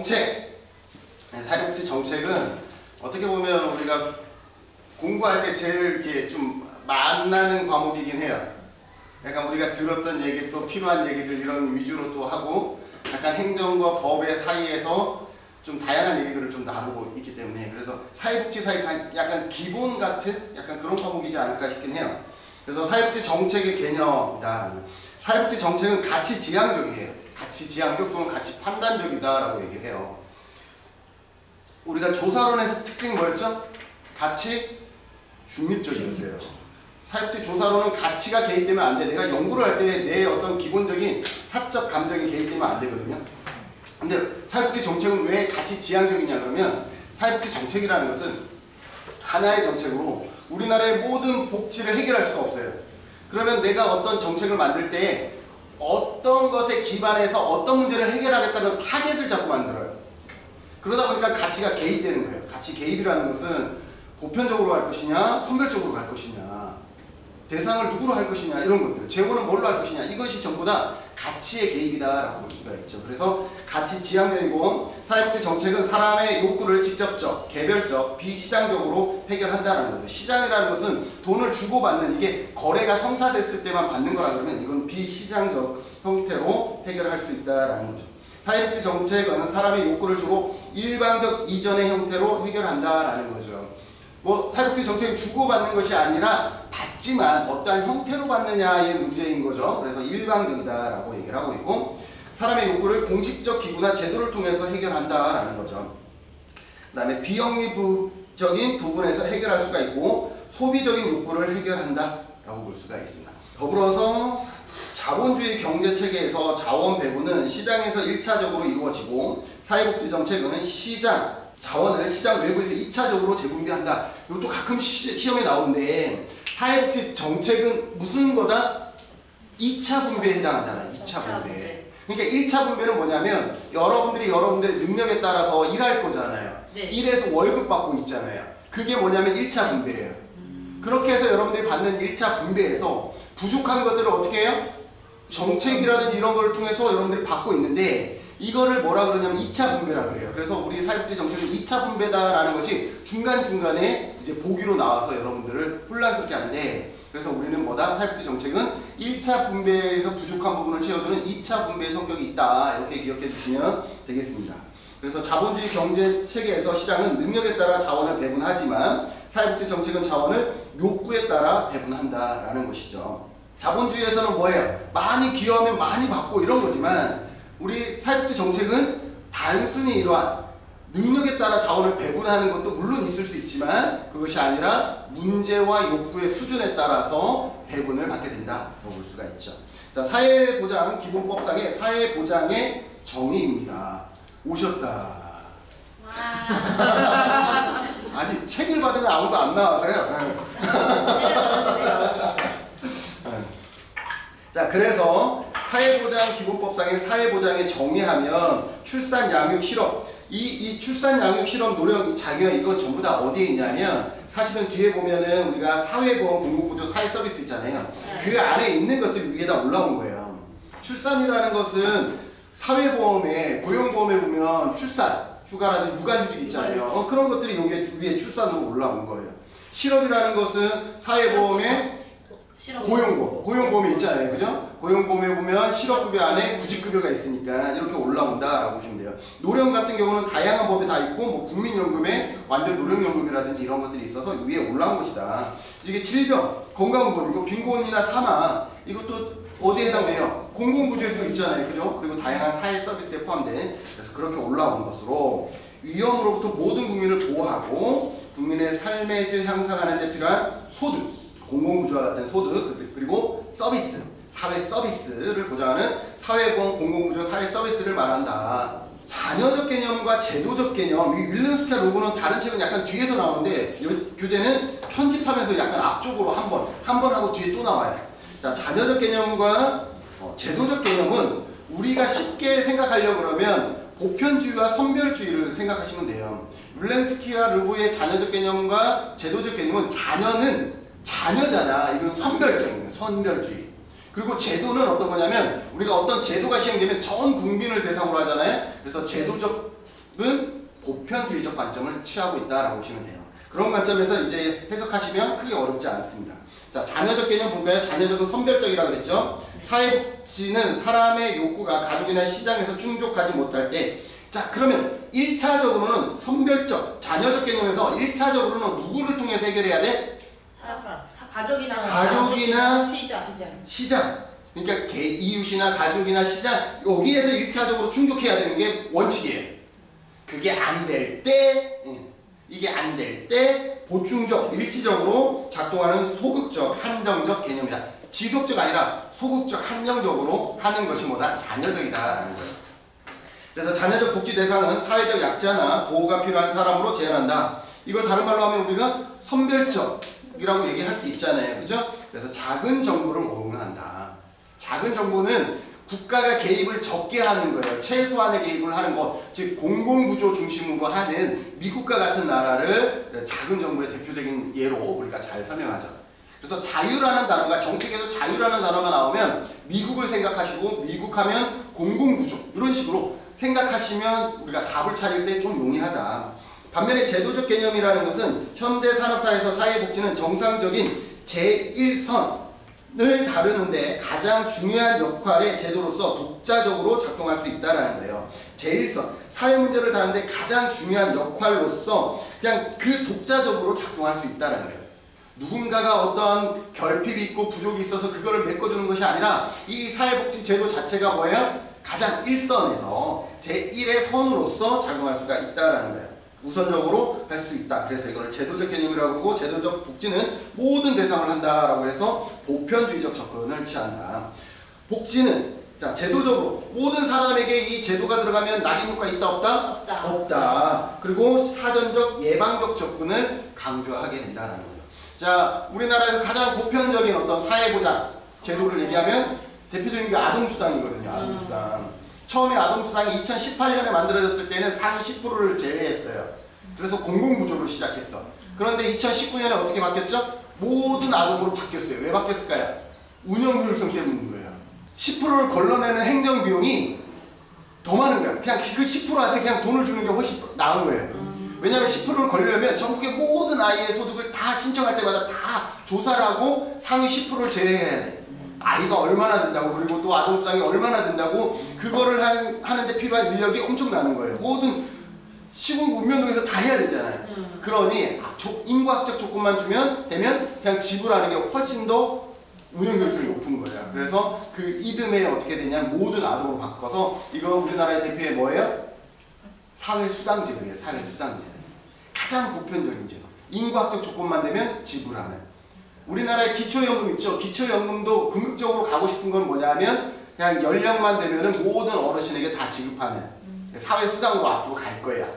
정책. 사회복지 정책은 어떻게 보면 우리가 공부할 때 제일 이렇게 좀 만나는 과목이긴 해요. 약간 우리가 들었던 얘기 또 필요한 얘기들 이런 위주로 또 하고 약간 행정과 법의 사이에서 좀 다양한 얘기들을 좀 다루고 있기 때문에 그래서 사회복지 약간 기본 같은 약간 그런 과목이지 않을까 싶긴 해요. 그래서 사회복지 정책의 개념이다. 사회복지 정책은 가치 지향적이에요. 가치 지향적 또는 가치 판단적이다 라고 얘기를 해요. 우리가 조사론에서 특징이 뭐였죠? 가치 중립적이었어요. 사회복지 조사론은 가치가 개입되면 안 돼. 내가 연구를 할 때 내 어떤 기본적인 사적 감정이 개입되면 안 되거든요. 근데 사회복지 정책은 왜 가치 지향적이냐 그러면 사회복지 정책이라는 것은 하나의 정책으로 우리나라의 모든 복지를 해결할 수가 없어요. 그러면 내가 어떤 정책을 만들 때 어떤 것에 기반해서 어떤 문제를 해결하겠다는 타겟을 자꾸 만들어요. 그러다 보니까 가치가 개입되는 거예요. 가치 개입이라는 것은 보편적으로 할 것이냐 선별적으로 갈 것이냐 대상을 누구로 할 것이냐 이런 것들 재원은 뭘로 할 것이냐 이것이 전부 다 가치의 개입이다 라고 볼 수가 있죠. 그래서 가치 지향적이고 사회복지 정책은 사람의 욕구를 직접적, 개별적, 비시장적으로 해결한다는 거죠. 시장이라는 것은 돈을 주고받는 이게 거래가 성사됐을 때만 받는 거라 그러면 이건 비시장적 형태로 해결할 수 있다라는 거죠. 사회복지 정책은 사람의 욕구를 주로 일방적 이전의 형태로 해결한다라는 거죠. 뭐 사회복지 정책이 주고받는 것이 아니라 받지만 어떠한 형태로 받느냐의 문제인 거죠. 그래서 일방적이다라고 얘기를 하고 있고 사람의 욕구를 공식적 기구나 제도를 통해서 해결한다라는 거죠. 그 다음에 비영리적인 부분에서 해결할 수가 있고 소비적인 욕구를 해결한다라고 볼 수가 있습니다. 더불어서 자본주의 경제체계에서 자원 배분은 시장에서 1차적으로 이루어지고 사회복지 정책은 자원을 시장 외부에서 2차적으로 재분배한다. 이것도 가끔 시험에 나오는데 사회복지 정책은 무슨 거다? 2차 분배에 해당한다. 2차 분배. 그러니까 1차 분배는 뭐냐면 여러분들의 능력에 따라서 일할 거잖아요. 네. 일해서 월급 받고 있잖아요. 그게 뭐냐면 1차 분배예요. 그렇게 해서 여러분들이 받는 1차 분배에서 부족한 것들을 어떻게 해요? 정책이라든지 이런 걸 통해서 여러분들이 받고 있는데 이거를 뭐라 그러냐면 2차 분배라 그래요. 그래서 우리 사회복지 정책은 2차 분배다라는 것이 중간중간에 이제 보기로 나와서 여러분들을 혼란스럽게 하는데 그래서 우리는 뭐다? 사회복지 정책은 1차 분배에서 부족한 부분을 채워주는 2차 분배의 성격이 있다. 이렇게 기억해 주시면 되겠습니다. 그래서 자본주의 경제 체계에서 시장은 능력에 따라 자원을 배분하지만 사회복지 정책은 자원을 욕구에 따라 배분한다라는 것이죠. 자본주의에서는 뭐예요? 많이 기여하면 많이 받고 이런 거지만 우리 사회복지 정책은 단순히 이러한 능력에 따라 자원을 배분하는 것도 물론 있을 수 있지만 그것이 아니라 문제와 욕구의 수준에 따라서 배분을 받게 된다고 볼 수가 있죠. 자, 사회보장 기본법상의 사회보장의 정의입니다. 오셨다. 아니 책을 받으면 아무도 안 나와서요. 자, 그래서 사회보장 기본법상의 사회보장의 정의하면 출산, 양육, 실업 이 출산, 양육, 실업, 노령, 장려 이건 전부 다 어디에 있냐면 사실은 뒤에 보면은 우리가 사회보험, 공공구조, 사회서비스 있잖아요. 그 안에 있는 것들이 위에다 올라온 거예요. 출산이라는 것은 사회보험에 고용보험에 보면 출산, 휴가라든지 육아휴직 있잖아요. 그런 것들이 여기 위에 출산으로 올라온 거예요. 실업이라는 것은 사회보험에 고용보험이 있잖아요. 그죠? 고용보험에 보면 실업급여 안에 구직급여가 있으니까 이렇게 올라온다라고 보시면 돼요. 노령 같은 경우는 다양한 법이 다 있고 뭐 국민연금에 완전 노령연금이라든지 이런 것들이 있어서 위에 올라온 것이다. 이게 질병, 건강보험, 이거 빈곤이나 사망 이것도 어디에 해당돼요? 공공구조에도 있잖아요. 그죠? 그리고 다양한 사회서비스에 포함된 그래서 그렇게 올라온 것으로 위험으로부터 모든 국민을 보호하고 국민의 삶의 질 향상하는 데 필요한 소득 공공구조와 같은 소득 그리고 서비스, 사회 서비스를 보장하는 사회보험, 공공구조, 사회 서비스를 말한다. 자녀적 개념과 제도적 개념, 이 윌렌스키아 로고는 다른 책은 약간 뒤에서 나오는데 교재는 편집하면서 약간 앞쪽으로 한 번 하고 뒤에 또 나와요. 자, 자녀적 개념과 제도적 개념은 우리가 쉽게 생각하려고 그러면 보편주의와 선별주의를 생각하시면 돼요. 윌렌스키아 로고의 자녀적 개념과 제도적 개념은 자녀는 자녀잖아. 이건 선별적인 선별주의. 그리고 제도는 어떤 거냐면 우리가 어떤 제도가 시행되면 전 국민을 대상으로 하잖아요. 그래서 제도적 보편주의적 관점을 취하고 있다라고 보시면 돼요. 그런 관점에서 이제 해석하시면 크게 어렵지 않습니다. 자, 자녀적 개념 볼까요? 자녀적은 선별적이라고 그랬죠. 사회복지는 사람의 욕구가 가족이나 시장에서 충족하지 못할 때, 자, 그러면 1차적으로는 선별적, 자녀적 개념에서 1차적으로는 누구를 통해서 해결해야 돼? 가족이나 시장. 그러니까 이웃이나 가족이나 시장, 여기에서 1차적으로 충족해야 되는 게 원칙이에요. 그게 안 될 때, 이게 안 될 때 보충적, 일시적으로 작동하는 소극적, 한정적 개념이다. 지속적 아니라 소극적, 한정적으로 하는 것이 뭐다? 자녀적이다라는 거예요. 그래서 자녀적 복지 대상은 사회적 약자나 보호가 필요한 사람으로 제한한다. 이걸 다른 말로 하면 우리가 선별적이라고 얘기할 수 있잖아요. 그죠? 그래서 작은 정부를 옹호한다. 작은 정부는 국가가 개입을 적게 하는 거예요. 최소한의 개입을 하는 것, 즉 공공구조 중심으로 하는 미국과 같은 나라를 작은 정부의 대표적인 예로 우리가 잘 설명하죠. 그래서 자유라는 단어가, 정책에서 자유라는 단어가 나오면 미국을 생각하시고, 미국하면 공공구조, 이런 식으로 생각하시면 우리가 답을 찾을 때 좀 용이하다. 반면에 제도적 개념이라는 것은 현대 산업사에서 사회복지는 정상적인 제1선을 다루는데 가장 중요한 역할의 제도로서 독자적으로 작동할 수 있다는 거예요. 제1선, 사회 문제를 다루는데 가장 중요한 역할로서 그냥 그 독자적으로 작동할 수 있다는 거예요. 누군가가 어떤 결핍이 있고 부족이 있어서 그거를 메꿔주는 것이 아니라 이 사회복지 제도 자체가 뭐예요? 가장 1선에서 제1의 선으로서 작용할 수가 있다는 거예요. 우선적으로 할 수 있다. 그래서 이걸 제도적 개념이라고 하고, 제도적 복지는 모든 대상을 한다라고 해서 보편주의적 접근을 취한다. 복지는, 자, 제도적으로 모든 사람에게 이 제도가 들어가면 낙인 효과 있다 없다? 없다. 그리고 사전적 예방적 접근을 강조하게 된다는 거예요. 자, 우리나라에서 가장 보편적인 어떤 사회보장 제도를 얘기하면 대표적인 게 아동수당이거든요. 아동수당. 처음에 아동수당이 2018년에 만들어졌을 때는 상위 10%를 제외했어요. 그래서 공공구조를 시작했어. 그런데 2019년에 어떻게 바뀌었죠? 모든 아동으로 바뀌었어요. 왜 바뀌었을까요? 운영효율성 때문인 거예요. 10%를 걸러내는 행정비용이 더 많은 거야. 그냥 그 10%한테 그냥 돈을 주는 게 훨씬 나은 거예요. 왜냐하면 10%를 걸려면 전국의 모든 아이의 소득을 다 신청할 때마다 다 조사를 하고 상위 10%를 제외해야 돼. 아이가 얼마나 된다고, 그리고 또 아동수당이 얼마나 된다고, 그거를 하는데 필요한 인력이 엄청나는 거예요. 모든 시군 읍면동에서 다 해야 되잖아요. 그러니 인구학적 조건만 되면 그냥 지불하는 게 훨씬 더 운영효율성이 높은 거예요. 그래서 그 이듬해 어떻게 되냐면 모든 아동으로 바꿔서, 이거 우리나라의 대표의 뭐예요? 사회수당제도예요. 사회수당제도. 가장 보편적인 제도. 인구학적 조건만 되면 지불하는. 우리나라에 기초연금 있죠. 기초연금도 궁극적으로 가고 싶은 건 뭐냐면 그냥 연령만 되면은 모든 어르신에게 다 지급하는 사회수당으로 앞으로 갈 거야.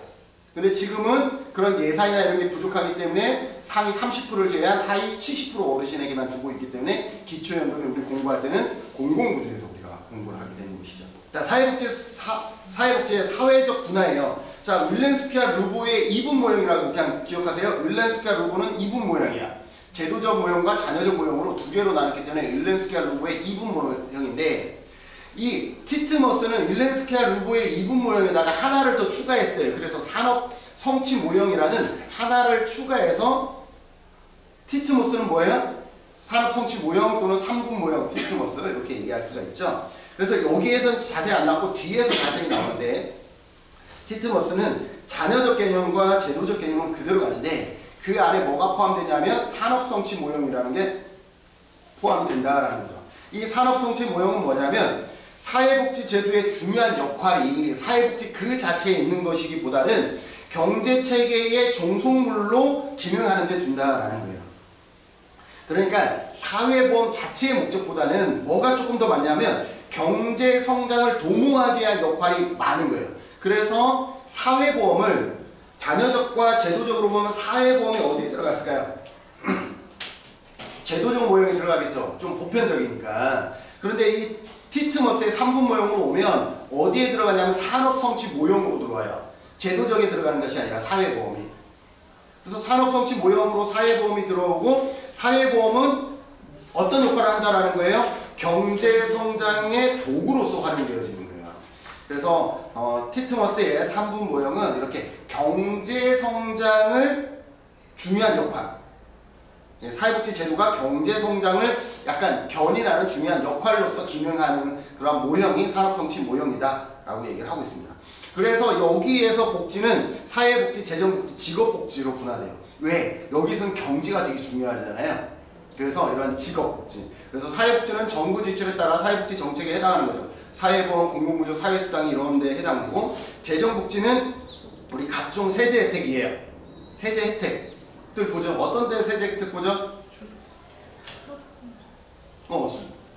근데 지금은 그런 예산이나 이런 게 부족하기 때문에 상위 30%를 제외한 하위 70% 어르신에게만 주고 있기 때문에 기초연금을 우리 공부할 때는 공공구조에서 우리가 공부를 하게 되는 것이죠. 자, 사회복지의 사회적 분화예요. 자, 윌렌스피아 루보의 이분 모형이라고 그냥 기억하세요. 윌렌스피아 루보는 이분 모형이야. 제도적 모형과 자녀적 모형으로 두 개로 나눴기 때문에 윌렌스키아 루보의 이분 모형인데, 이 티트머스는 윌렌스키아 루보의 이분 모형에다가 하나를 더 추가했어요. 그래서 산업 성취 모형이라는 하나를 추가해서 티트머스는 뭐예요? 산업 성취 모형 또는 3분 모형 티트머스, 이렇게 얘기할 수가 있죠. 그래서 여기에서는 자세히 안 나오고 뒤에서 자세히 나오는데, 티트머스는 자녀적 개념과 제도적 개념은 그대로 가는데 그 안에 뭐가 포함되냐면 산업성취 모형이라는 게 포함이 된다라는 거죠. 이 산업성취 모형은 뭐냐면 사회복지 제도의 중요한 역할이 사회복지 그 자체에 있는 것이기보다는 경제체계의 종속물로 기능하는 데 둔다라는 거예요. 그러니까 사회보험 자체의 목적보다는 뭐가 조금 더 많냐면 경제성장을 도모하기 위한 역할이 많은 거예요. 그래서 사회보험을 자녀적과 제도적으로 보면 사회보험이 어디에 들어갔을까요? 제도적 모형이 들어가겠죠. 좀 보편적이니까. 그런데 이 티트머스의 3분 모형으로 오면 어디에 들어가냐면 산업성취 모형으로 들어와요. 제도적에 들어가는 것이 아니라 사회보험이. 그래서 산업성취 모형으로 사회보험이 들어오고, 사회보험은 어떤 역할을 한다라는 거예요? 경제성장의 도구로서 활용되어지는 거예요. 그래서 티트머스의 3분 모형은 이렇게 경제 성장을 중요한 역할, 사회복지 제도가 경제 성장을 약간 견인하는 중요한 역할로서 기능하는 그런 모형이 산업성취 모형이다 라고 얘기를 하고 있습니다. 그래서 여기에서 복지는 사회복지, 재정복지, 직업복지로 분화돼요. 왜? 여기서는 경제가 되게 중요하잖아요. 그래서 이런 직업복지, 그래서 사회복지는 정부 지출에 따라 사회복지 정책에 해당하는 거죠. 사회보험, 공공구조, 사회수당이 이런 데 해당되고, 재정복지는 우리 각종 세제 혜택이에요. 세제 혜택들 보죠. 어떤 데 세제 혜택 보죠?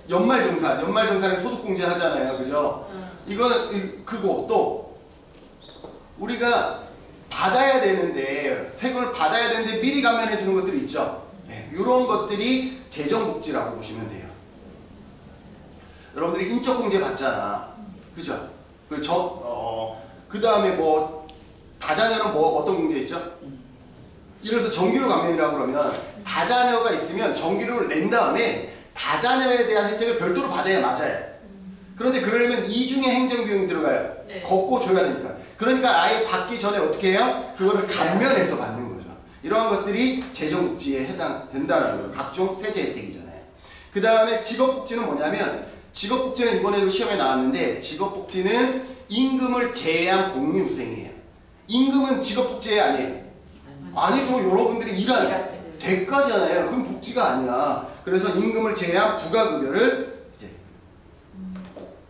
연말정산에 소득공제 하잖아요. 그죠? 이거는 그거 또 우리가 받아야 되는데, 세금을 받아야 되는데 미리 감면해 주는 것들이 있죠. 네, 이런 것들이 재정복지라고 보시면 돼요. 여러분들이 인적공제 받잖아. 그죠? 그 다음에 뭐 다자녀는 뭐 어떤 공제 있죠? 예를 들어서 전기료 감면이라고 그러면 다자녀가 있으면 전기료를 낸 다음에 다자녀에 대한 혜택을 별도로 받아야 맞아요. 그런데 그러려면 이중의 행정비용이 들어가요. 네. 걷고 줘야 되니까. 그러니까 아예 받기 전에 어떻게 해요? 그거를 감면해서 받는 거죠. 이러한 것들이 재정복지에 해당된다는 거예요. 각종 세제 혜택이잖아요. 그 다음에 직업복지는 뭐냐면, 직업복지는 이번에도 시험에 나왔는데, 직업복지는 임금을 제외한 복리후생이에요. 임금은 직업복지 아니에요. 아니죠. 여러분들이 일한 대가잖아요. 그럼 복지가 아니야. 그래서 임금을 제외한 부가급여를 이제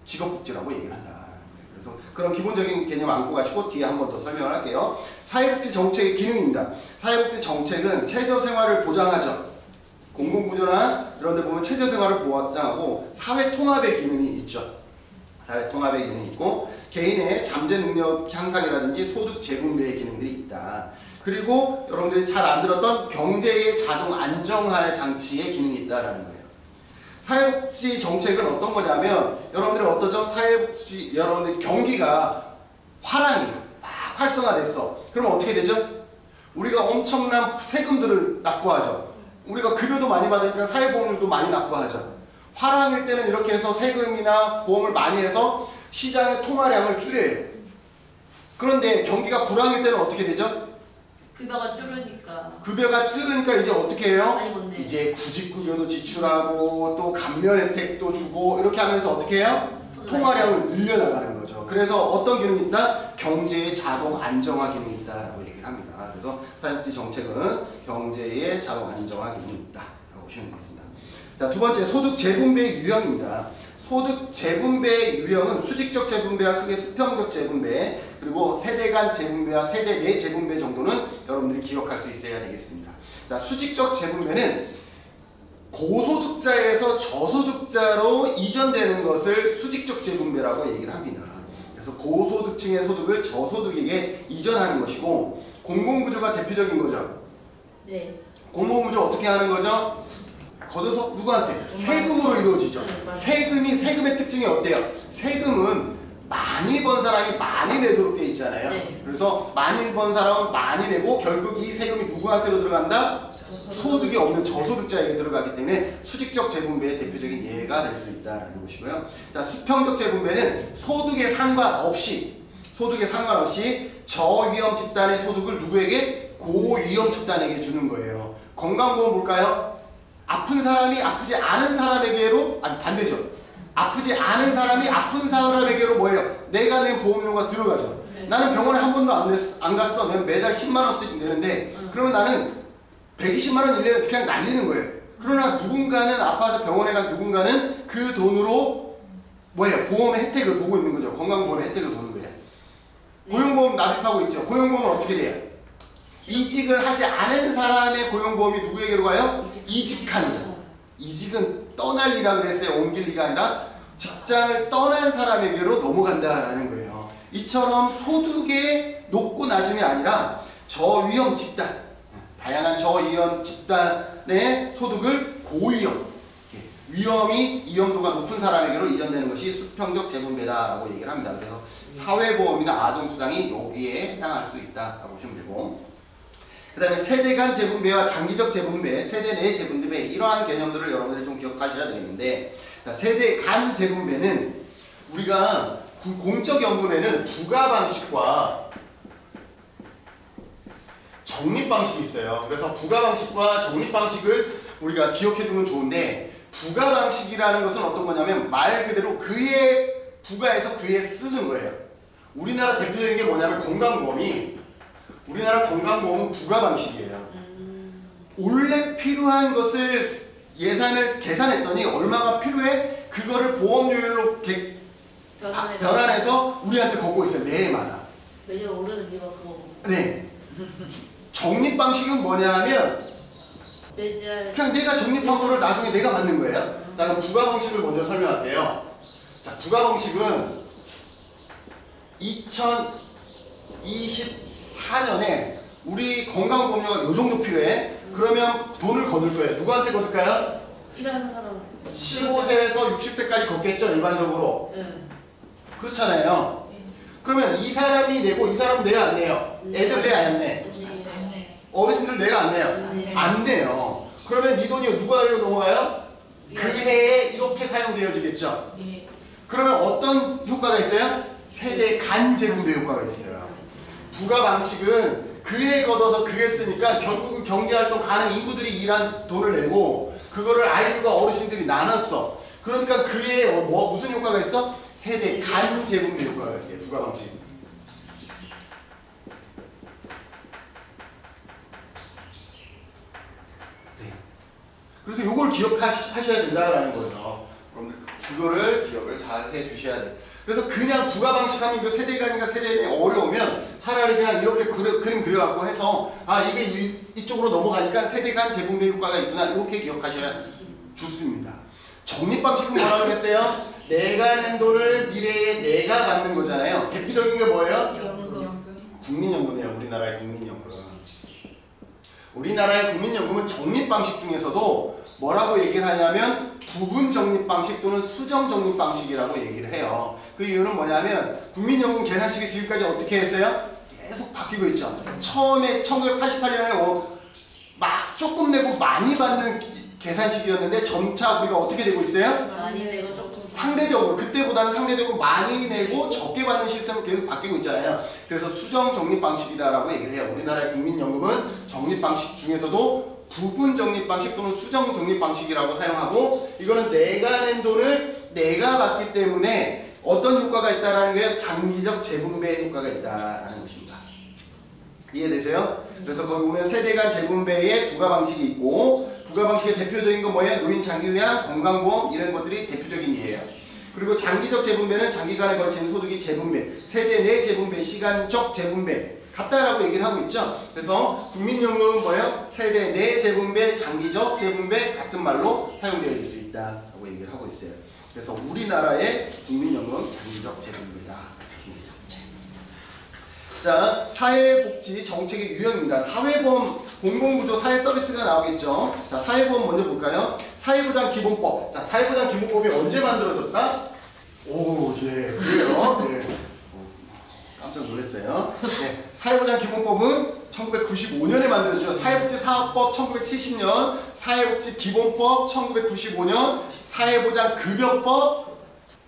직업복지라고 얘기를 한다. 그래서 그런 기본적인 개념 안고 가시고 뒤에 한 번 더 설명을 할게요. 사회복지 정책의 기능입니다. 사회복지 정책은 최저생활을 보장하죠. 공공구조나 이런 데 보면 최저생활을 보장하고 사회통합의 기능이 있죠. 사회통합의 기능이 있고, 개인의 잠재능력 향상이라든지 소득 재분배의 기능들이 있다. 그리고 여러분들이 잘 안 들었던 경제의 자동 안정화 장치의 기능이 있다라는 거예요. 사회복지 정책은 어떤 거냐면, 여러분들은 어떠죠? 사회복지, 여러분들 경기가 화랑이 막 활성화됐어. 그럼 어떻게 되죠? 우리가 엄청난 세금들을 납부하죠. 우리가 급여도 많이 받으니까 사회보험료도 많이 납부하죠. 화랑일 때는 이렇게 해서 세금이나 보험을 많이 해서 시장의 통화량을 줄여요. 그런데 경기가 불황일 때는 어떻게 되죠? 급여가 줄으니까. 급여가 줄으니까 이제 어떻게 해요? 많이 못 내요. 이제 구직급여도 지출하고 또 감면 혜택도 주고 이렇게 하면서 어떻게 해요? 통화량을 늘려나가는 거죠. 그래서 어떤 기능이 있다? 경제의 자동 안정화 기능이 있다라고 얘기를 합니다. 그래서 사회복지 정책은 경제의 자동 안정화 기능이 있다라고 보시면 되겠습니다. 자, 두 번째, 소득 재분배 유형입니다. 소득 재분배 유형은 수직적 재분배와 크게 수평적 재분배, 그리고 세대 간 재분배와 세대 내 재분배 정도는 여러분들이 기억할 수 있어야 되겠습니다. 자, 수직적 재분배는 고소득자에서 저소득자로 이전되는 것을 수직적 재분배라고 얘기를 합니다. 그래서 고소득층의 소득을 저소득에게 이전하는 것이고, 공공구조가 대표적인 거죠. 네. 공공구조 어떻게 하는 거죠? 걷어서 누구한테? 세금으로 이루어지죠. 세금의 특징이 어때요? 세금은 많이 번 사람이 많이 내도록 돼 있잖아요. 네. 그래서 많이 번 사람은 많이 내고, 결국 이 세금이 누구한테로 들어간다? 소득이 없는 저소득자에게 들어가기 때문에 수직적 재분배의 대표적인 예가 될 수 있다는 것이고요. 자, 수평적 재분배는 소득에 상관없이 저위험 집단의 소득을 누구에게? 고위험 집단에게 주는 거예요. 건강보험 볼까요? 아픈 사람이 아프지 않은 사람에게로, 아니 반대죠. 아프지 않은 사람이 아픈 사람에게로 뭐예요? 내가 낸 보험료가 들어가죠. 네. 나는 병원에 한 번도 안 갔어. 내가 매달 10만 원씩 내는데, 그러면 나는 120만 원 1년에 그냥 날리는 거예요. 그러나 누군가는 아파서 병원에 간 누군가는 그 돈으로 뭐예요? 보험의 혜택을 보고 있는 거죠. 건강보험의 혜택을 보는 거예요. 고용보험 납입하고 있죠. 고용보험은 어떻게 돼요? 이직을 하지 않은 사람의 고용보험이 누구에게로 가요? 이직한자. 이직은 떠날 이라 그랬어요. 옮길 리가 아니라 직장을 떠난 사람에게로 넘어간다라는 거예요. 이처럼 소득의 높고 낮음이 아니라 저위험 집단, 다양한 저위험 집단의 소득을 고위험, 위험도가 높은 사람에게로 이전되는 것이 수평적 재분배다라고 얘기를 합니다. 그래서 사회보험이나 아동수당이 여기에 해당할 수 있다라고 보시면 되고, 그 다음에 세대 간 재분배와 장기적 재분배, 세대 내 재분배, 이러한 개념들을 여러분들이 좀 기억하셔야 되겠는데, 자, 세대 간 재분배는 우리가 공적연금에는 부가 방식과 적립 방식이 있어요. 그래서 부가 방식과 적립 방식을 우리가 기억해 두면 좋은데, 부가 방식이라는 것은 어떤 거냐면 말 그대로 그의 부가에서 그의 쓰는 거예요. 우리나라 대표적인 게 뭐냐면 건강보험이, 우리나라 건강보험은 부가 방식이에요. 원래 필요한 것을 예산을 계산했더니 얼마가 필요해? 그거를 보험료율로 변환해서 우리한테 걷고 있어요. 매해마다. 매년 오르는 이유가 그거. 네. 적립 방식은 뭐냐 하면 그냥 내가 적립한 거를 나중에 내가 받는 거예요. 자, 그럼 부가 방식을 먼저 설명할게요. 자, 부가 방식은 2024년에 우리 건강보험료가 요 정도 필요해. 그러면 돈을 거둘 거예요. 누구한테 거둘까요? 일하는 사람. 15세에서 60세까지 걷겠죠, 일반적으로. 네. 그렇잖아요. 그러면 이 사람이 내고 이 사람은 내가 안 내요. 애들 내 안 내. 어르신들 내가 안 내요. 안 내요. 그러면 이 돈이 누구에게 넘어가요? 그 해에 이렇게 사용되어지겠죠. 그러면 어떤 효과가 있어요? 세대 간 재분배 효과가 있어요. 부가 방식은 그해 걷어서 그해 쓰니까 결국은 경제활동 가는 인구들이 일한 돈을 내고 그거를 아이들과 어르신들이 나눴어. 그러니까 그해 무슨 효과가 있어? 세대 간 재분배 효과가 있어요. 부가 방식. 네. 그래서 이걸 기억하셔야 된다라는 거죠. 여러분들 그거를 기억을 잘 해주셔야 돼요. 그래서 그냥 부가 방식 하면 그 세대간이가 세대간이 어려우면 차라리 그냥 이렇게 그림 그려갖고 해서 이게 이쪽으로 넘어가니까 세대간 재분배 효과가 있구나, 이렇게 기억하셔야 좋습니다. 적립 방식은 뭐라고 그랬어요? 내가 낸 돈을 미래에 내가 받는 거잖아요. 대표적인 게 뭐예요? 국민연금이에요. 우리나라의 국민연금. 우리나라의 국민연금은 적립 방식 중에서도 뭐라고 얘기를 하냐면 부분 적립 방식 또는 수정 적립 방식이라고 얘기를 해요. 그 이유는 뭐냐면 국민연금 계산식이 지금까지 어떻게 했어요? 계속 바뀌고 있죠. 처음에 1988년에 막 조금 내고 많이 받는 계산식이었는데 점차 우리가 어떻게 되고 있어요? 많이 내고 조금 상대적으로, 그때보다는 상대적으로 많이 내고 적게 받는 시스템으로 계속 바뀌고 있잖아요. 그래서 수정 적립 방식이다라고 얘기를 해요. 우리나라의 국민연금은 적립 방식 중에서도 부분 적립 방식 또는 수정 적립 방식이라고 사용하고, 이거는 내가 낸 돈을 내가 받기 때문에 어떤 효과가 있다라는 거예요? 장기적 재분배 효과가 있다라는 것입니다. 이해되세요? 그래서 거기 보면 세대 간 재분배의 부가 방식이 있고, 부가 방식의 대표적인 건 뭐예요? 노인 장기요양, 건강보험 이런 것들이 대표적인 예예요. 그리고 장기적 재분배는 장기간에 걸친 소득이 재분배, 세대 내 재분배, 시간적 재분배 같다라고 얘기를 하고 있죠. 그래서 국민연금은 뭐예요? 세대 내 재분배, 장기적 재분배 같은 말로 사용되어 수 있다라고 얘기를 하고 있어요. 그래서 우리나라의 국민연금 장기적 재분배다. 자, 사회복지 정책의 유형입니다. 사회보험, 공공구조 사회서비스가 나오겠죠. 자, 사회보험 먼저 볼까요? 사회보장기본법. 자, 사회보장기본법이 언제 만들어졌다? 오, 예, 그래요. 네. 깜짝 놀랐어요. 네, 사회보장기본법은 1995년에 만들어졌죠. 사회복지사업법 1970년, 사회복지기본법 1995년, 사회보장급여법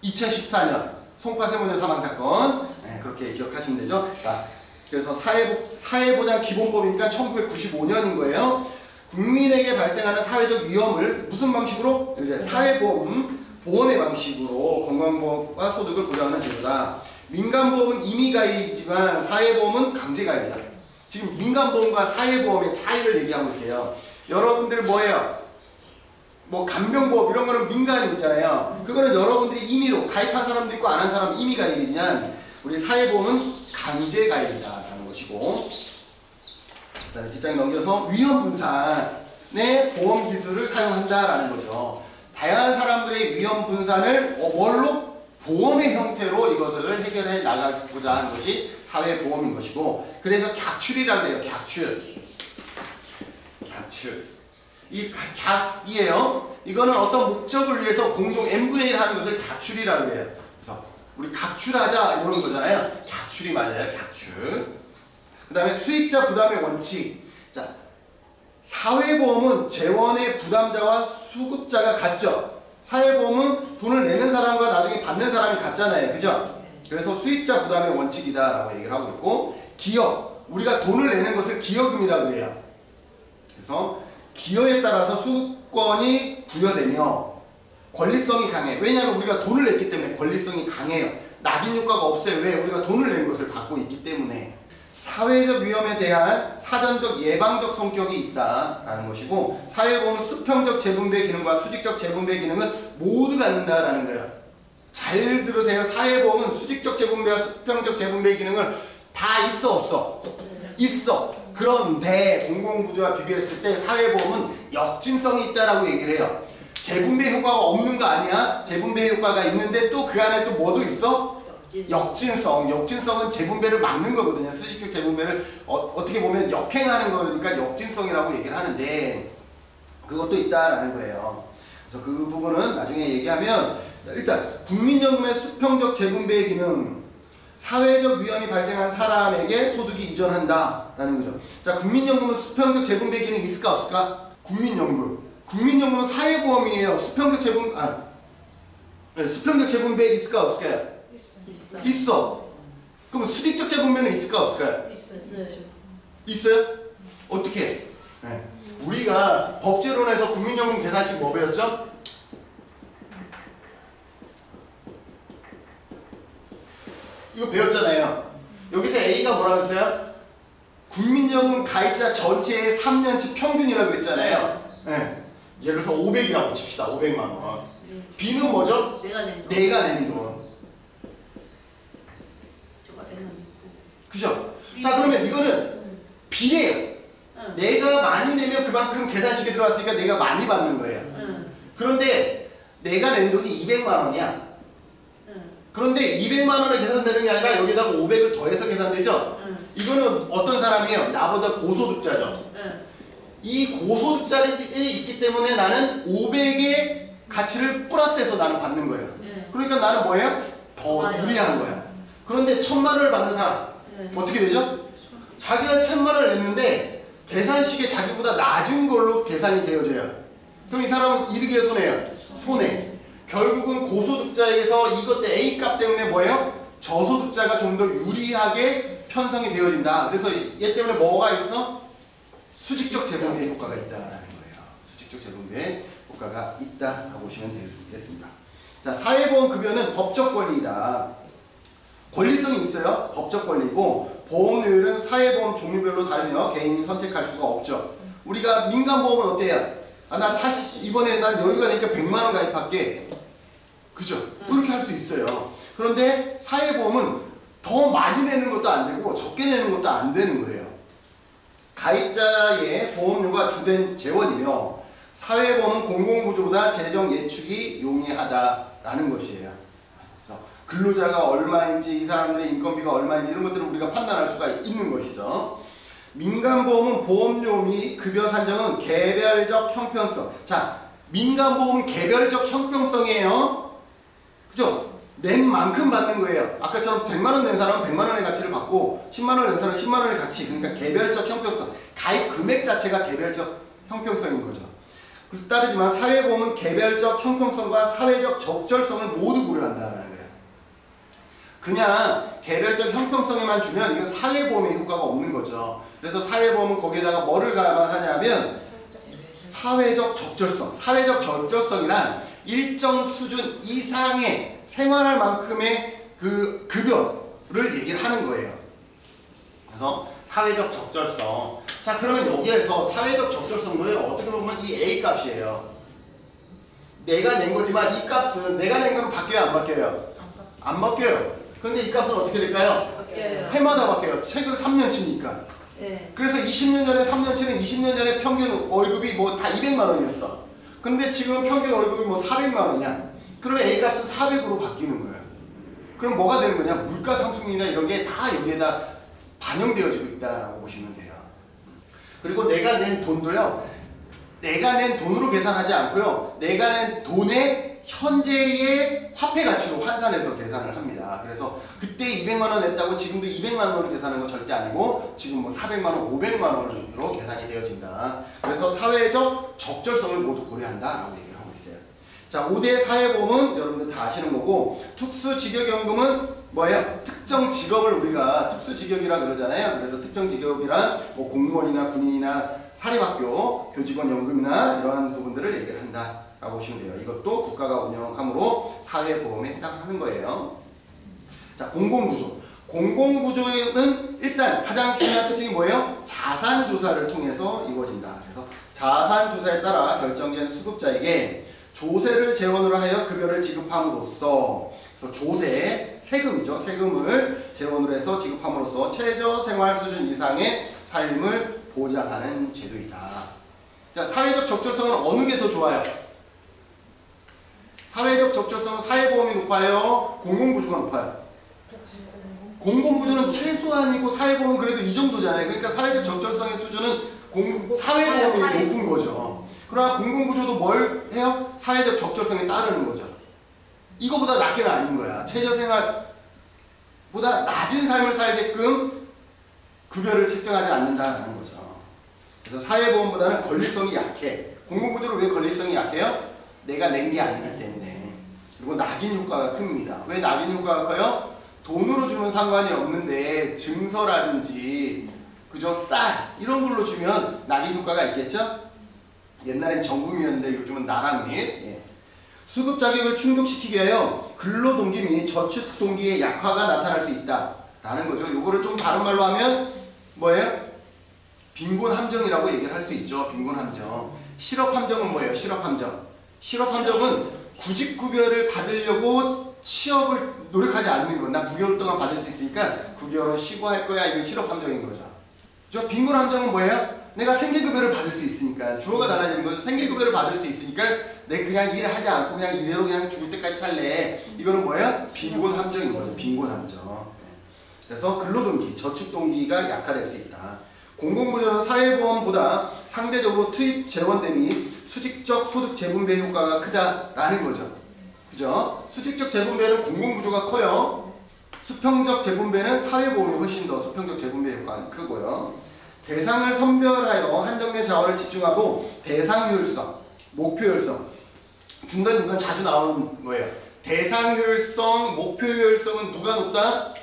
2014년, 송파세모녀 사망사건. 네, 그렇게 기억하시면 되죠. 자, 그래서 사회보장기본법이니까 1995년인 거예요. 국민에게 발생하는 사회적 위험을 무슨 방식으로? 이제 보험의 방식으로 건강보험과 소득을 보장하는 제도다. 민간보험은 임의가입이지만 사회보험은 강제가입이다. 지금 민간보험과 사회보험의 차이를 얘기하고 있어요. 여러분들 뭐예요? 뭐 간병보험 이런 거는 민간이 있잖아요. 그거는 여러분들이 임의로 가입한 사람도 있고 안 한 사람 임의가입이면, 우리 사회보험은 강제가입이다라는 것이고, 그다음에 뒷장에 넘겨서 위험분산의 보험기술을 사용한다라는 거죠. 다양한 사람들의 위험분산을 뭘로? 보험의 형태로 이것을 해결해 나가고자 하는 것이 사회보험인 것이고, 그래서 객출이라고 해요. 객출. 이 객이에요. 이거는 어떤 목적을 위해서 공동 n분의 1 하는 것을 객출이라고 해요. 그래서 우리 각출하자 이런 거잖아요. 객출이 맞아요. 객출. 그 다음에 수익자 부담의 원칙. 자, 사회보험은 재원의 부담자와 수급자가 같죠. 사회보험은 돈을 내는 사람과 나중에 받는 사람이 같잖아요. 그죠? 그래서 수익자 부담의 원칙이다라고 얘기를 하고 있고, 기여, 우리가 돈을 내는 것을 기여금이라고 해요. 그래서 기여에 따라서 수권이 부여되며 권리성이 강해. 왜냐하면 우리가 돈을 냈기 때문에 권리성이 강해요. 낙인 효과가 없어요. 왜? 우리가 돈을 낸 것을 받고 있기 때문에. 사회적 위험에 대한 사전적 예방적 성격이 있다라는 것이고, 사회보험은 수평적 재분배 기능과 수직적 재분배 기능은 모두 갖는다라는 거예요. 잘 들으세요. 사회보험은 수직적 재분배와 수평적 재분배 기능을 다 있어 없어? 있어. 그런데 공공구조와 비교했을 때 사회보험은 역진성이 있다라고 얘기를 해요. 재분배 효과가 없는 거 아니야? 재분배 효과가 있는데 또 그 안에 또 뭐도 있어? 역진성. 역진성은 재분배를 막는 거거든요. 수직적 재분배를 어떻게 보면 역행하는 거니까 역진성이라고 얘기를 하는데, 그것도 있다라는 거예요. 그래서 그 부분은 나중에 얘기하면, 자, 일단 국민연금의 수평적 재분배 기능, 사회적 위험이 발생한 사람에게 소득이 이전한다라는 거죠. 자, 국민연금은 수평적 재분배 기능이 있을까 없을까? 국민연금은 사회보험이에요. 수평적 재분배 있을까 없을까요? 있어. 그럼 수직적 재분배는 있을까 없을까요? 있어요? 어떻게? 네. 우리가 법제론에서 국민연금 계산식 뭐 배웠죠? 이거 배웠잖아요. 여기서 A가 뭐라고 했어요? 국민연금 가입자 전체의 3년치 평균이라고 그랬잖아요. 네. 예를 들어서 500이라고 칩시다. 500만 원. B는 뭐죠? 내가 낸 돈. 그죠? 자, 그러면 이거는 비례예요. 내가 많이 내면 그만큼 계산식에 들어왔으니까 내가 많이 받는 거예요. 그런데 내가 낸 돈이 200만 원이야. 그런데 200만 원에 계산되는 게 아니라 여기다가 500을 더해서 계산되죠? 이거는 어떤 사람이에요? 나보다 고소득자죠. 이 고소득자에 있기 때문에 나는 500의 가치를 플러스해서 나는 받는 거예요. 그러니까 나는 뭐예요? 더 유리한 거야. 그런데 1000만 원을 받는 사람 어떻게 되죠? 자기가 1000만 원을 냈는데 계산식에 자기보다 낮은 걸로 계산이 되어져요. 그럼 이 사람은 이득이에요, 손해예요? 손해. 결국은 고소득자에서 이것 때 A값 때문에 뭐예요? 저소득자가 좀 더 유리하게 편성이 되어진다. 그래서 얘 때문에 뭐가 있어? 수직적 재분배 효과가 있다라는 거예요. 수직적 재분배 효과가 있다라고 보시면 되겠습니다. 자, 사회보험 급여는 법적 권리이다. 권리성이 있어요. 법적 권리고, 보험료율은 사회보험 종류별로 다르며 개인이 선택할 수가 없죠. 우리가 민간보험은 어때요? 아, 나 이번에 난 여유가 되니까 100만 원 가입할게. 그죠? 이렇게 할 수 있어요. 그런데 사회보험은 더 많이 내는 것도 안 되고 적게 내는 것도 안 되는 거예요. 가입자의 보험료가 주된 재원이며, 사회보험은 공공구조보다 재정 예측이 용이하다라는 것이에요. 그래서 근로자가 얼마인지, 이 사람들의 인건비가 얼마인지 이런 것들을 우리가 판단할 수가 있는 것이죠. 민간보험은 보험료 및 급여 산정은 개별적 형평성. 자, 민간보험은 개별적 형평성이에요. 그죠? 낸 만큼 받는 거예요. 아까처럼 100만 원 낸 사람은 100만 원의 가치를 받고 10만 원 낸 사람은 10만 원의 가치. 그러니까 개별적 형평성. 가입 금액 자체가 개별적 형평성인 거죠. 따르지만 사회보험은 개별적 형평성과 사회적 적절성을 모두 고려한다는 거예요. 그냥 개별적 형평성에만 주면 이건 사회보험의 효과가 없는 거죠. 그래서 사회보험은 거기에다가 뭐를 감안하냐면 사회적 적절성. 사회적 적절성이란 일정 수준 이상의 생활할 만큼의 그 급여를 얘기를 하는 거예요. 그래서 사회적 적절성. 자, 그러면 여기에서 사회적 적절성은 어떻게 보면 이 A 값이에요. 내가 낸 거지만 이 값은 내가 낸 건 바뀌어요, 안 바뀌어요? 안 바뀌어요. 그런데 이 값은 어떻게 될까요? 바뀌어요. 해마다 바뀌어요. 최근 3년치니까. 네. 그래서 20년 전에 3년치는 20년 전에 평균 월급이 뭐 다 200만 원이었어. 근데 지금 평균 월급이 뭐 400만 원이야. 그러면 A 값은 400으로 바뀌는 거예요. 그럼 뭐가 되는 거냐? 물가 상승이나 이런 게 다 여기에다 반영되어지고 있다라고 보시면 돼요. 그리고 내가 낸 돈도요, 내가 낸 돈으로 계산하지 않고요, 내가 낸 돈의 현재의 화폐 가치로 환산해서 계산을 합니다. 그래서 그때 200만 원 냈다고 지금도 200만 원으로 계산하는 건 절대 아니고 지금 뭐 400만 원, 500만 원으로 계산이 되어진다. 그래서 사회적 적절성을 모두 고려한다라고 얘기를 하고 있어요. 자, 5대 사회보험은 여러분들 다 아시는 거고, 특수직역연금은 뭐예요? 특정 직업을 우리가 특수직업이라 그러잖아요. 그래서 특정 직업이란 뭐 공무원이나 군인이나 사립학교, 교직원 연금이나 이러한 부분들을 얘기를 한다라고 보시면 돼요. 이것도 국가가 운영함으로 사회보험에 해당하는 거예요. 자, 공공구조. 공공구조는 일단 가장 중요한 특징이 뭐예요? 자산조사를 통해서 이루어진다. 그래서 자산조사에 따라 결정된 수급자에게 조세를 재원으로 하여 급여를 지급함으로써, 그래서 조세, 세금이죠. 세금을 재원으로 해서 지급함으로써 최저 생활 수준 이상의 삶을 보장하는 제도이다. 자, 사회적 적절성은 어느 게 더 좋아요? 사회적 적절성은 사회보험이 높아요? 공공구조가 높아요? 공공구조는 최소한이고 사회보험은 그래도 이 정도잖아요. 그러니까 사회적 적절성의 수준은 사회보험이 높은 거죠. 그러나 공공구조도 뭘 해요? 사회적 적절성에 따르는 거죠. 이거보다 낮게는 아닌 거야. 최저생활보다 낮은 삶을 살게끔 급여를 책정하지 않는다는 거죠. 그래서 사회보험보다는 권리성이 약해. 공공구조는 왜 권리성이 약해요? 내가 낸 게 아니기 때문에. 그리고 낙인 효과가 큽니다. 왜 낙인 효과가 커요? 돈으로 주면 상관이 없는데 증서라든지 그죠? 쌀 이런 걸로 주면 낙인 효과가 있겠죠? 옛날엔 정금이었는데 요즘은 나락 및 예. 수급 자격을 충족시키기 위하여 근로동기 및 저축동기의 약화가 나타날 수 있다라는 거죠. 요거를 좀 다른 말로 하면 뭐예요? 빈곤함정이라고 얘기를 할 수 있죠. 빈곤함정. 실업함정은 뭐예요? 실업함정. 실업함정은 구직급여를 받으려고 취업을 노력하지 않는 거. 나 9개월 동안 받을 수 있으니까 9개월은 쉬고 할 거야. 이건 실업함정인 거죠. 저 빈곤함정은 뭐예요? 내가 생계급여를 받을 수 있으니까. 주어가 달라지는 거죠. 생계급여를 받을 수 있으니까 내 그냥 일을 하지 않고 그냥 이대로 그냥 죽을 때까지 살래. 이거는 뭐예요? 빈곤함정인 거죠. 빈곤함정. 그래서 근로동기, 저축동기가 약화될 수 있다. 공공구조는 사회보험보다 상대적으로 투입 재원 대비 수직적 소득 재분배 효과가 크다라는 거죠. 그죠? 수직적 재분배는 공공구조가 커요. 수평적 재분배는 사회보험이 훨씬 더 수평적 재분배 효과가 크고요. 대상을 선별하여 한정된 자원을 집중하고 대상 효율성, 목표 효율성 중간중간 자주 나오는 거예요. 대상 효율성, 목표 효율성은 누가 높다?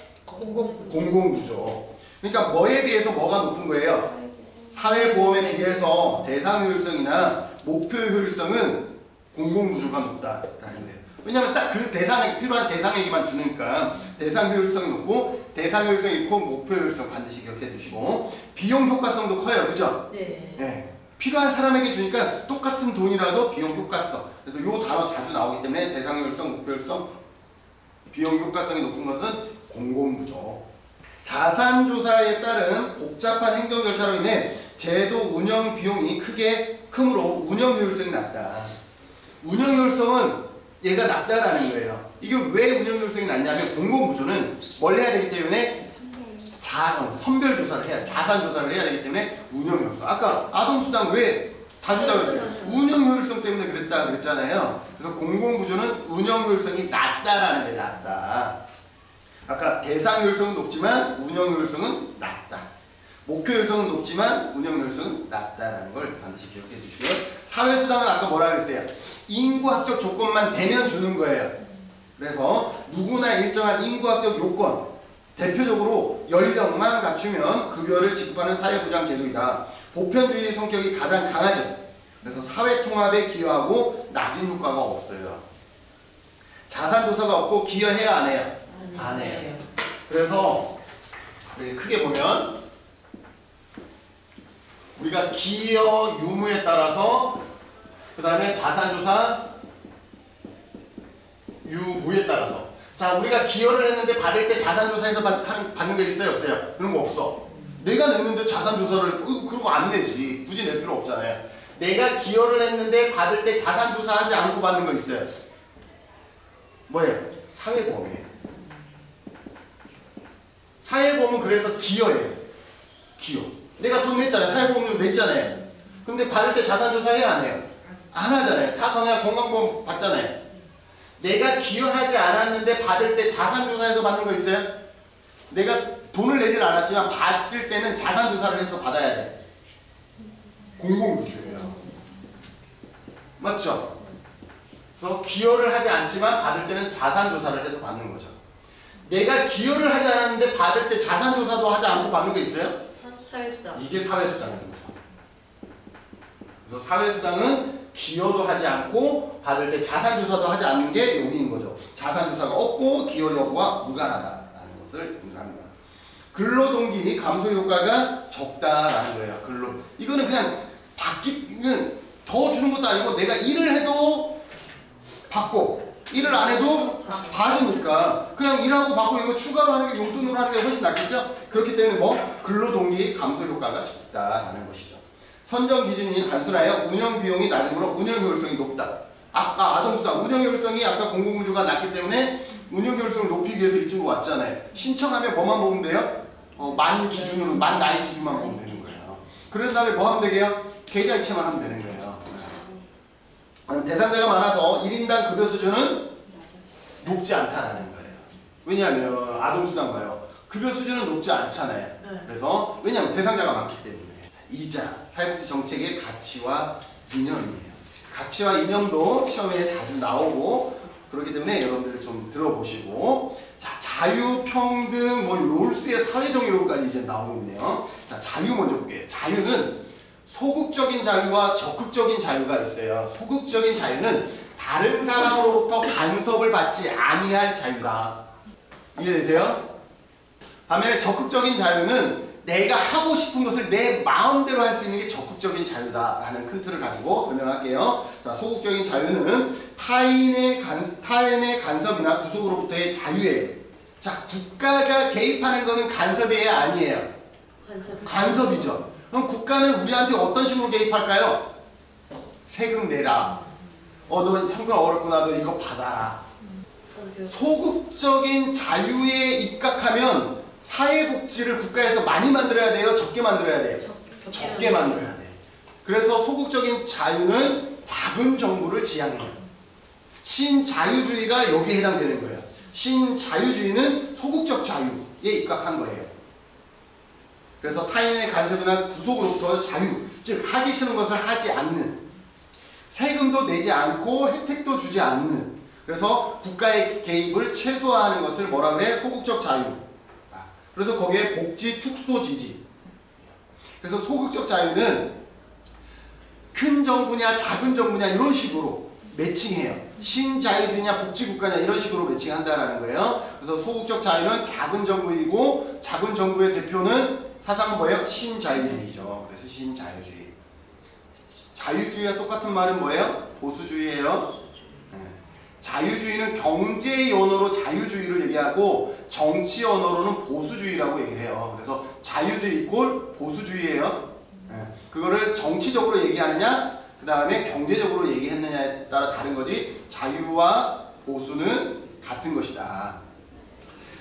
공공구조. 그러니까 뭐에 비해서 뭐가 높은 거예요? 사회보험에 비해서 대상 효율성이나 목표 효율성은 공공구조가 높다라는 거예요. 왜냐하면 딱 그 대상에 필요한 대상에게만 주니까 대상 효율성이 높고 대상 효율성이 있고 목표 효율성 반드시 기억해 두시고 비용 효과성도 커요. 그죠? 네. 네. 필요한 사람에게 주니까 똑같은 돈이라도 비용 효과성. 그래서 요 단어 자주 나오기 때문에 대상 효율성, 목표 효율성, 비용 효과성이 높은 것은 공공구조. 자산조사에 따른 복잡한 행정 절차로 인해 제도 운영 비용이 크므로 운영 효율성이 낮다. 운영 효율성은 얘가 낮다라는 거예요. 이게 왜 운영 효율성이 낮냐면 공공구조는 뭘 해야 되기 때문에 선별 조사를 해야 자산 조사를 해야 되기 때문에 운영 효율성. 아까 아동수당 왜 다 준다고 했어요? 운영 효율성 때문에 그랬잖아요. 그래서 공공구조는 운영 효율성이 낮다라는 게 낮다. 아까 대상 효율성은 높지만 운영 효율성은 낮다. 목표 효율성은 높지만 운영 효율성은 낮다라는 걸 반드시 기억해 주시고요. 사회수당은 아까 뭐라 그랬어요? 인구학적 조건만 되면 주는 거예요. 그래서 누구나 일정한 인구학적 요건, 대표적으로 연령만 갖추면 급여를 지급하는 사회보장 제도이다. 보편주의 성격이 가장 강하죠. 그래서 사회통합에 기여하고 낙인 효과가 없어요. 자산조사가 없고 기여해야 안 해요? 안 해요. 그래서 크게 보면 우리가 기여 유무에 따라서 그 다음에 자산조사 유무에 따라서 자 우리가 기여를 했는데 받을 때 자산조사에서 받는 게 있어요? 없어요? 그런 거 없어. 내가 냈는데 자산조사를 그런 거 안 내지. 굳이 낼 필요 없잖아요. 내가 기여를 했는데 받을 때 자산조사하지 않고 받는 거 있어요? 뭐예요? 사회보험이에요. 사회보험은 그래서 기여예요. 기여. 내가 돈 냈잖아요. 사회보험료 냈잖아요. 근데 받을 때 자산조사 해야 안 해요? 안 하잖아요. 다 그냥 건강보험 받잖아요. 내가 기여하지 않았는데 받을 때 자산조사해서 받는 거 있어요? 내가 돈을 내진 않았지만 받을 때는 자산조사를 해서 받아야 돼. 공공구조예요. 맞죠? 그래서 기여를 하지 않지만 받을 때는 자산조사를 해서 받는 거죠. 내가 기여를 하지 않았는데 받을 때 자산조사도 하지 않고 받는 거 있어요? 사회수당. 이게 사회수당인 거죠. 그래서 사회수당은 기여도 하지 않고 받을 때 자산조사도 하지 않는 게 여기인 거죠. 자산조사가 없고 기여 여부와 무관하다라는 것을 인정합니다. 근로동기 감소 효과가 적다라는 거예요. 이거는 그냥 이건 더 주는 것도 아니고 내가 일을 해도 받고 일을 안 해도 받으니까 그냥 일하고 받고 이거 추가로 하는 게 용돈으로 하는 게 훨씬 낫겠죠? 그렇기 때문에 근로동기 감소 효과가 적다라는 것이죠. 선정 기준이 단순하여 운영 비용이 낮으므로 운영 효율성이 높다. 아까 아동수당 운영 효율성이 아까 공공구조가 낮기 때문에 운영 효율성을 높이기 위해서 이쪽으로 왔잖아요. 신청하면 뭐만 보면 돼요? 만 기준으로 만 나이 기준만 보면 되는 거예요. 그런 다음에 뭐 하면 되게요? 계좌이체만 하면 되는 거예요. 대상자가 많아서 1인당 급여 수준은 높지 않다라는 거예요. 왜냐하면 아동수당 봐요. 급여 수준은 높지 않잖아요. 그래서 왜냐하면 대상자가 많기 때문에. 이자, 사회복지 정책의 가치와 이념이에요. 가치와 이념도 시험에 자주 나오고 그렇기 때문에 여러분들 좀 들어보시고 자, 자유, 평등, 롤스의 사회정의로까지 이제 나오고 있네요. 자, 자유 먼저 볼게요. 자유는 소극적인 자유와 적극적인 자유가 있어요. 소극적인 자유는 다른 사람으로부터 간섭을 받지 아니할 자유다. 이해되세요? 반면에 적극적인 자유는 내가 하고 싶은 것을 내 마음대로 할 수 있는 게 적극적인 자유다라는 큰 틀을 가지고 설명할게요. 자, 소극적인 자유는 타인의 간섭이나 구속으로부터의 자유예요. 자, 국가가 개입하는 것은 간섭이 아니에요. 간섭이죠. 그럼 국가는 우리한테 어떤 식으로 개입할까요? 세금 내라. 너 형편 어렵구나. 너 이거 받아라. 소극적인 자유에 입각하면 사회복지를 국가에서 많이 만들어야 돼요? 적게 만들어야 돼요? 적게 만들어야 돼요. 그래서 소극적인 자유는 작은 정부를 지향해요. 신자유주의가 여기에 해당되는 거예요. 신자유주의는 소극적 자유에 입각한 거예요. 그래서 타인의 간섭이나 구속으로부터 자유, 즉 하기 싫은 것을 하지 않는, 세금도 내지 않고 혜택도 주지 않는, 그래서 국가의 개입을 최소화하는 것을 뭐라 그래? 소극적 자유. 그래서 거기에 복지, 축소, 지지. 그래서 소극적 자유는 큰 정부냐 작은 정부냐 이런 식으로 매칭해요. 신자유주의냐 복지국가냐 이런 식으로 매칭한다라는 거예요. 그래서 소극적 자유는 작은 정부이고 작은 정부의 대표는 사상은 뭐예요? 신자유주의죠. 그래서 신자유주의. 자유주의와 똑같은 말은 뭐예요? 보수주의예요. 네. 자유주의는 경제 언어로 자유주의를 얘기하고 정치 언어로는 보수주의라고 얘기를 해요. 그래서 자유주의 이꼴 보수주의예요. 네. 그거를 정치적으로 얘기하느냐 그 다음에 경제적으로 얘기했느냐에 따라 다른 거지 자유와 보수는 같은 것이다.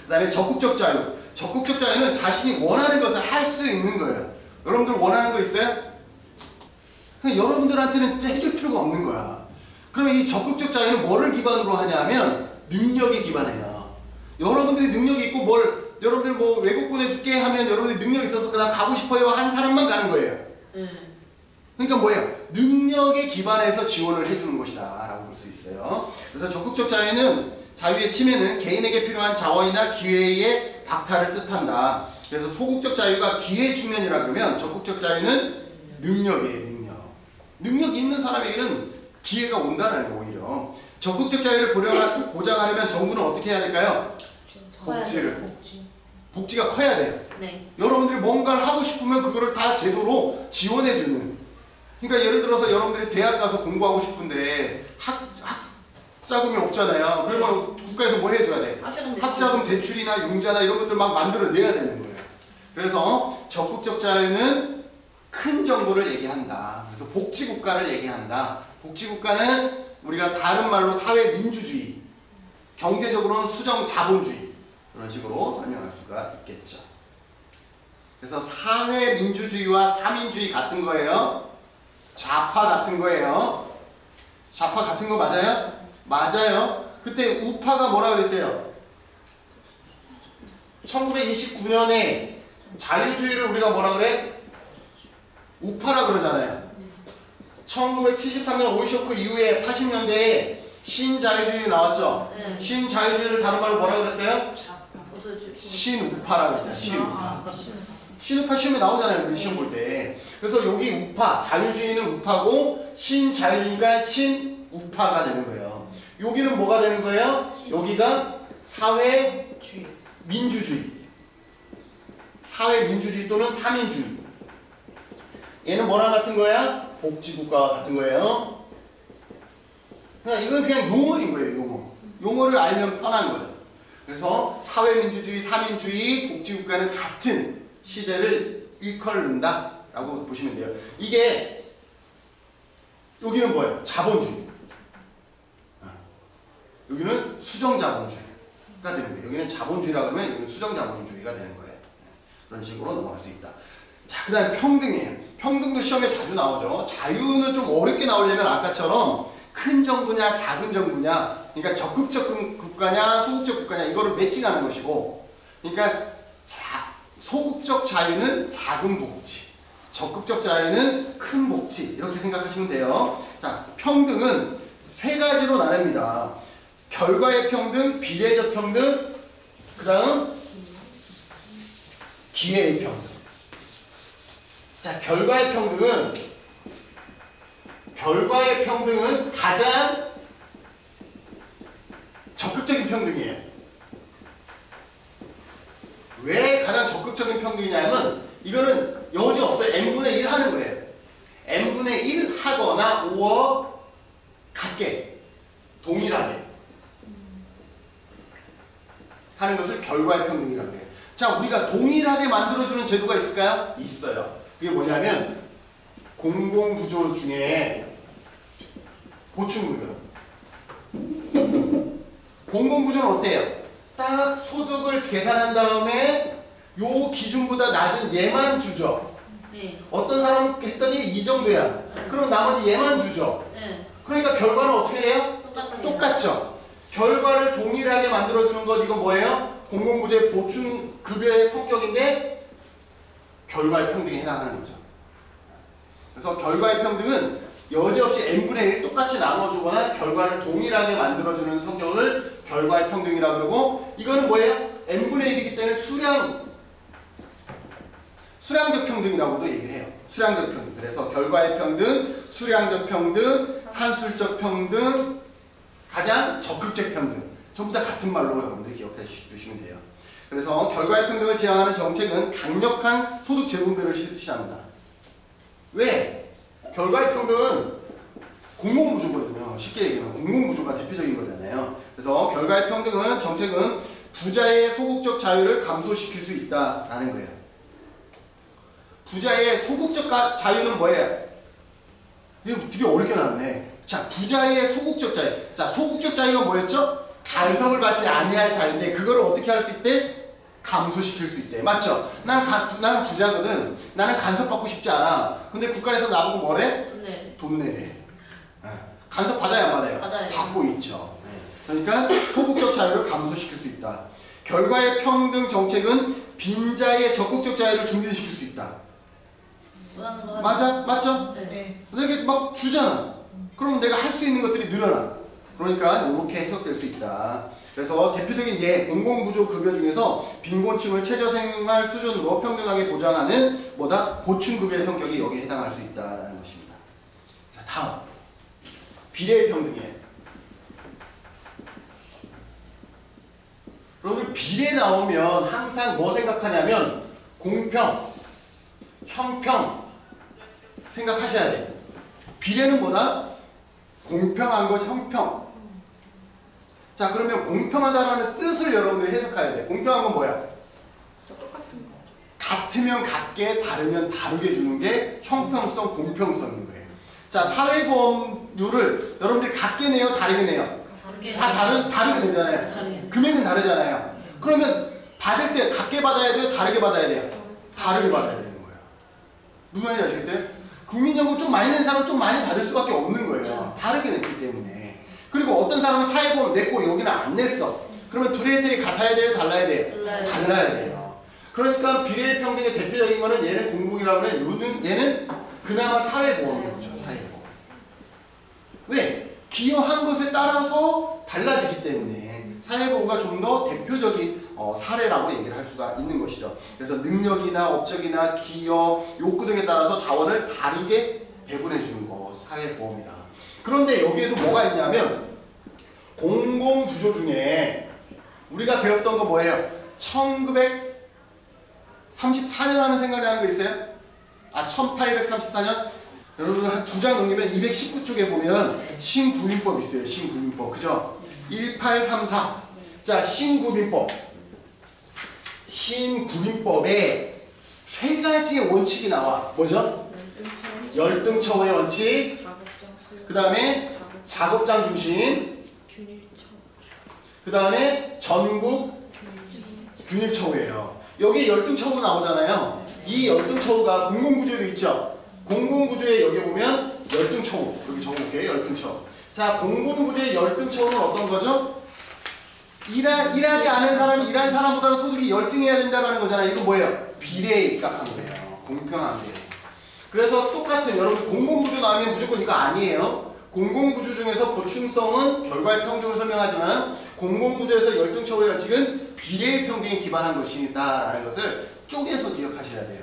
그 다음에 적극적 자유. 적극적 자유는 자신이 원하는 것을 할 수 있는 거예요. 여러분들 원하는 거 있어요? 그냥 여러분들한테는 해줄 필요가 없는 거야. 그러면 이 적극적 자유는 뭐를 기반으로 하냐면 능력에 기반해요. 여러분들이 능력이 있고 여러분들 외국 보내줄게 하면 여러분들이 능력이 있어서 그냥 가고 싶어요 한 사람만 가는 거예요. 그러니까 뭐예요? 능력에 기반해서 지원을 해주는 것이다 라고 볼 수 있어요. 그래서 적극적 자유의 침해는 개인에게 필요한 자원이나 기회의 박탈을 뜻한다. 그래서 소극적 자유가 기회 측면이라 그러면 적극적 자유는 능력이에요. 능력이 있는 사람에게는 기회가 온다는 거 오히려. 적극적 자유를 보장하려면 정부는 어떻게 해야 될까요? 복지가 커야 돼요. 네. 여러분들이 뭔가를 하고 싶으면 그거를 다 제도로 지원해주는. 그러니까 예를 들어서 여러분들이 대학 가서 공부하고 싶은데 학자금이 없잖아요. 그러면 국가에서 뭐 해줘야 돼? 학자금 대출이나 융자나 이런 것들 막 만들어내야 되는 거예요. 그래서 적극적 자유는 큰 정부를 얘기한다. 그래서 복지국가를 얘기한다. 복지국가는 우리가 다른 말로 사회민주주의, 경제적으로는 수정자본주의 그런 식으로 설명할 수가 있겠죠. 그래서 사회민주주의와 사민주의 같은 거예요. 좌파 같은 거예요. 좌파 같은 거 맞아요? 맞아요. 그때 우파가 뭐라 그랬어요? 1929년에 자유주의를 우리가 뭐라 그래? 우파라 그러잖아요. 1973년 오이쇼크 이후에 80년대에 신자유주의 나왔죠? 네. 신자유주의를 다른 말로 뭐라 그랬어요? 없어지고. 신우파라고 그랬잖아. 신우파. 신우파. 신우파 시험에 나오잖아요. 우리 시험 볼 때. 그래서 여기 우파, 자유주의는 우파고 신자유주의가 신우파가 되는 거예요. 여기는 뭐가 되는 거예요? 여기가 사회민주주의. 사회민주주의 또는 사민주의. 얘는 뭐랑 같은 거야? 복지국가와 같은 거예요. 그냥 이건 그냥 용어인 거예요. 용어. 용어를 알면 편한 거예요. 그래서 사회민주주의, 사민주의, 복지국가는 같은 시대를 일컬는다 라고 보시면 돼요. 이게 여기는 뭐예요? 자본주의. 여기는 수정자본주의가 되는 거예요. 여기는 자본주의라고 하면 여기는 수정자본주의가 되는 거예요. 그런 식으로 넘어갈 수 있다. 자, 그 다음에 평등이에요. 평등도 시험에 자주 나오죠. 자유는 좀 어렵게 나오려면 아까처럼 큰 정부냐 작은 정부냐, 그러니까 적극적 국가냐 소극적 국가냐 이거를 매칭하는 것이고, 그러니까 소극적 자유는 작은 복지, 적극적 자유는 큰 복지, 이렇게 생각하시면 돼요. 자, 평등은 세 가지로 나뉩니다. 결과의 평등, 비례적 평등, 그 다음 기회의 평등. 자, 결과의 평등은 가장 적극적인 평등이에요. 왜 가장 적극적인 평등이냐면 이거는 여지 없어요. n분의 1 하는 거예요. n분의 1 하거나 5와 같게 동일하게 하는 것을 결과의 평등이라고 해요. 자, 우리가 동일하게 만들어주는 제도가 있을까요? 있어요. 그게 뭐냐면 공공부조 중에 보충급여. 공공부조는 어때요? 딱 소득을 계산한 다음에 요 기준보다 낮은 얘만 주죠. 네. 어떤 사람 했더니 이 정도야. 그럼 나머지 얘만 주죠. 네. 그러니까 결과는 어떻게 돼요? 똑같죠. 결과를 동일하게 만들어주는 것, 이거 뭐예요? 공공부조의 보충급여의 성격인데 결과의 평등에 해당하는 거죠. 그래서 결과의 평등은 여지없이 n분의 1 똑같이 나눠주거나 결과를 동일하게 만들어주는 성격을 결과의 평등이라고 그러고, 이거는 뭐예요? n분의 1이기 때문에 수량적 평등이라고도 얘기를 해요. 수량적 평등. 그래서 결과의 평등, 수량적 평등, 산술적 평등, 가장 적극적 평등. 전부 다 같은 말로 여러분들이 기억해 주시면 돼요. 그래서 결과의 평등을 지향하는 정책은 강력한 소득 재분배를 실시합니다. 왜? 결과의 평등은 공공부조거든요. 쉽게 얘기하면 공공부조가 대표적인 거잖아요. 그래서 결과의 평등은 정책은 부자의 소극적 자유를 감소시킬 수 있다라는 거예요. 부자의 소극적 자유는 뭐예요? 이거 되게 어렵게 나왔네. 자, 부자의 소극적 자유. 자, 소극적 자유가 뭐였죠? 간섭을 받지 아니할 자유인데 그거를 어떻게 할 수 있대? 감소시킬 수 있대. 맞죠? 나는 부자거든. 나는 간섭받고 싶지 않아. 근데 국가에서 나보고 뭐래? 돈 내래. 간섭 받아야 안 받아요? 받아요. 받고 있죠. 그러니까 소극적 자유를 감소시킬 수 있다. 결과의 평등 정책은 빈자의 적극적 자유를 증진시킬 수 있다. 맞아? 맞죠? 네. 내가 막 주잖아. 그럼 내가 할 수 있는 것들이 늘어나. 그러니까 이렇게 해석될 수 있다. 그래서 대표적인 공공부조 급여 중에서 빈곤층을 최저생활 수준으로 평등하게 보장하는 보충급여의 성격이 여기에 해당할 수 있다라는 것입니다. 자, 다음 비례의 평등이에요. 여러분 비례 나오면 항상 뭐 생각하냐면 공평, 형평 생각하셔야 돼요. 비례는 뭐다? 공평한 것, 형평. 자, 그러면 공평하다라는 뜻을 여러분들이 해석해야 돼. 공평한 건 뭐야? 같으면 같게, 다르면 다르게 주는 게 형평성, 공평성인 거예요. 자, 사회보험료를 여러분들이 같게 내요, 다르게 내요? 다 다르게 내잖아요. 금액은 다르잖아요. 그러면 받을 때 같게 받아야 돼요, 다르게 받아야 돼요? 다르게 받아야 되는 거예요. 무슨 말인지 아시겠어요? 국민연금 좀 많이 낸 사람은 좀 많이 받을 수밖에 없는 거예요. 다르게 냈기 때문에. 그리고 어떤 사람은 사회보험 냈고 여기는 안 냈어. 그러면 둘의 혜택이 같아야 돼요? 달라야 돼요? 달라야 돼요. 그러니까 비례의 평등의 대표적인 거는 얘는 공공이라고 해. 얘는 그나마 사회보험이죠. 사회보험. 왜? 기여한 것에 따라서 달라지기 때문에 사회보험가 좀 더 대표적인 사례라고 얘기를 할 수가 있는 것이죠. 그래서 능력이나 업적이나 기여, 욕구 등에 따라서 자원을 다르게 배분해 주는 거 사회보험이다. 그런데 여기에도 뭐가 있냐면 공공구조 중에 우리가 배웠던 거 뭐예요? 1934년 하면 생각이 나는 거 있어요? 1834년? 여러분 한 두 장 넘기면 219쪽에 보면 신구민법 있어요. 신구민법. 그죠? 1834. 자, 신구민법. 신구민법에 세 가지의 원칙이 나와. 뭐죠? 열등처우의 원칙. 그 다음에 작업장 중심. 그 다음에 전국 균일처우예요. 여기 열등처우 나오잖아요. 이 열등처우가 공공구조에도 있죠. 공공구조에 여기 보면 열등처우. 여기 적어볼게요. 열등처우. 자, 공공구조의 열등처우는 어떤 거죠? 일하지 않은 사람이 일한 사람보다는 소득이 열등해야 된다는 거잖아요. 이거 뭐예요? 비례에 입각한 거예요. 공평하게. 그래서 똑같은 여러분 공공구조 나오면 무조건 이거 아니에요. 공공구조 중에서 보충성은 결과의 평등을 설명하지만 공공구조에서 열등처우의 원칙은 비례의 평등에 기반한 것이다라는 것을 쪼개서 기억하셔야 돼요.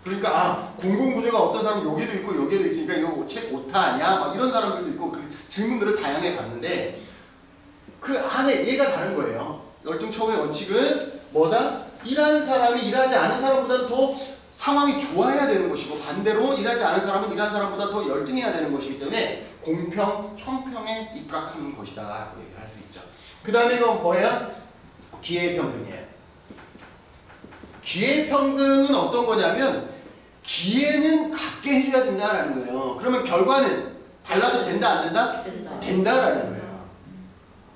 그러니까 공공구조가 어떤 사람은 여기도 있고 여기도 있으니까 이거 책 오타 아니야? 막 이런 사람들도 있고 그 질문들을 다양하게 봤는데 그 안에 얘가 다른 거예요. 열등처우의 원칙은 뭐다? 일하는 사람이 일하지 않은 사람보다는 더 상황이 좋아야 되는 것이고 반대로 일하지 않은 사람은 일하는 사람보다 더 열등해야 되는 것이기 때문에 공평, 형평에 입각하는 것이다 라고 얘기할 수 있죠. 그 다음에 이건 뭐예요? 기회평등이에요. 기회평등은 어떤 거냐면 기회는 갖게 해줘야 된다라는 거예요. 그러면 결과는 달라도 된다 안 된다? 된다라는 거예요.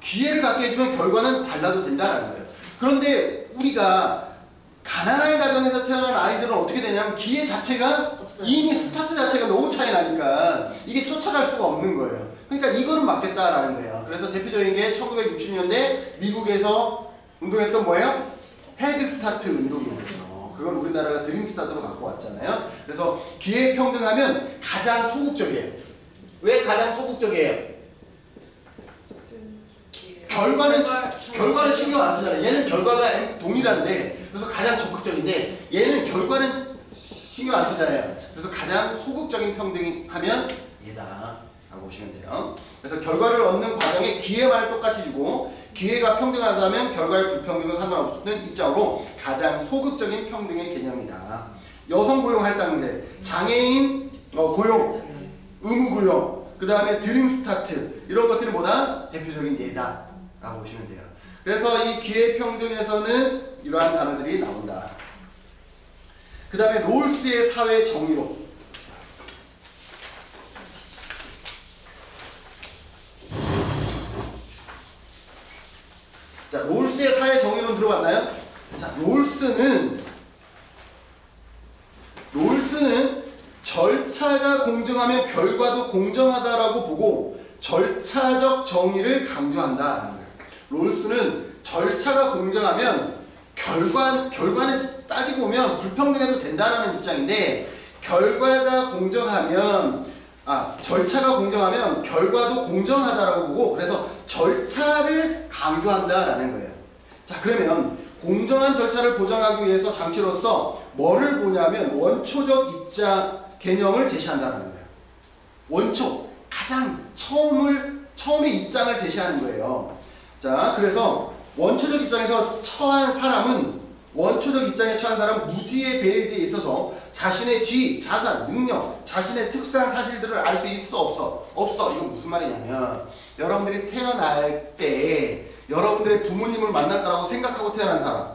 기회를 갖게 해주면 결과는 달라도 된다라는 거예요. 그런데 우리가 가난한 가정에서 태어난 아이들은 어떻게 되냐면 기회 자체가 없어요. 이미 스타트 자체가 너무 차이 나니까 이게 쫓아갈 수가 없는 거예요. 그러니까 이거는 맞겠다라는 거예요. 그래서 대표적인 게 1960년대 미국에서 운동했던 뭐예요? 헤드 스타트 운동인 거죠. 그건 우리나라가 드림 스타트로 갖고 왔잖아요. 그래서 기회 평등하면 가장 소극적이에요. 왜 가장 소극적이에요? 결과는 신경 안 쓰잖아요. 얘는 결과가 동일한데 그래서 가장 적극적인데 얘는 결과는 신경 안 쓰잖아요. 그래서 가장 소극적인 평등이 하면 얘다 라고 보시면 돼요. 그래서 결과를 얻는 과정에 기회만을 똑같이 주고 기회가 평등하다면 결과의 불평등은 상관없는 입장으로 가장 소극적인 평등의 개념이다. 여성 고용 할당제, 장애인 고용, 의무 고용, 그 다음에 드림 스타트 이런 것들이 뭐다? 대표적인 예다 라고 보시면 돼요. 그래서 이 기회평등에서는 이러한 단어들이 나온다. 그 다음에 롤스의 사회 정의론. 자, 롤스의 사회 정의론 들어봤나요? 자, 롤스는 절차가 공정하면 결과도 공정하다라고 보고 절차적 정의를 강조한다라는 거예요. 롤스는 절차가 공정하면 결과는 따지고 보면 불평등해도 된다라는 입장인데 결과가 공정하면 절차가 공정하면 결과도 공정하다라고 보고 그래서 절차를 강조한다라는 거예요. 자, 그러면 공정한 절차를 보장하기 위해서 장치로서 뭐를 보냐면 원초적 입장 개념을 제시한다는 거예요. 원초, 가장 처음의 입장을 제시하는 거예요. 자, 그래서 원초적 입장에 처한 사람은 무지의 배일지에 있어서 자신의 지위, 자산, 능력, 자신의 특수한 사실들을 알 수 있어 없어? 없어. 이건 무슨 말이냐면 여러분들이 태어날 때 여러분들의 부모님을 만날 거라고 생각하고 태어난 사람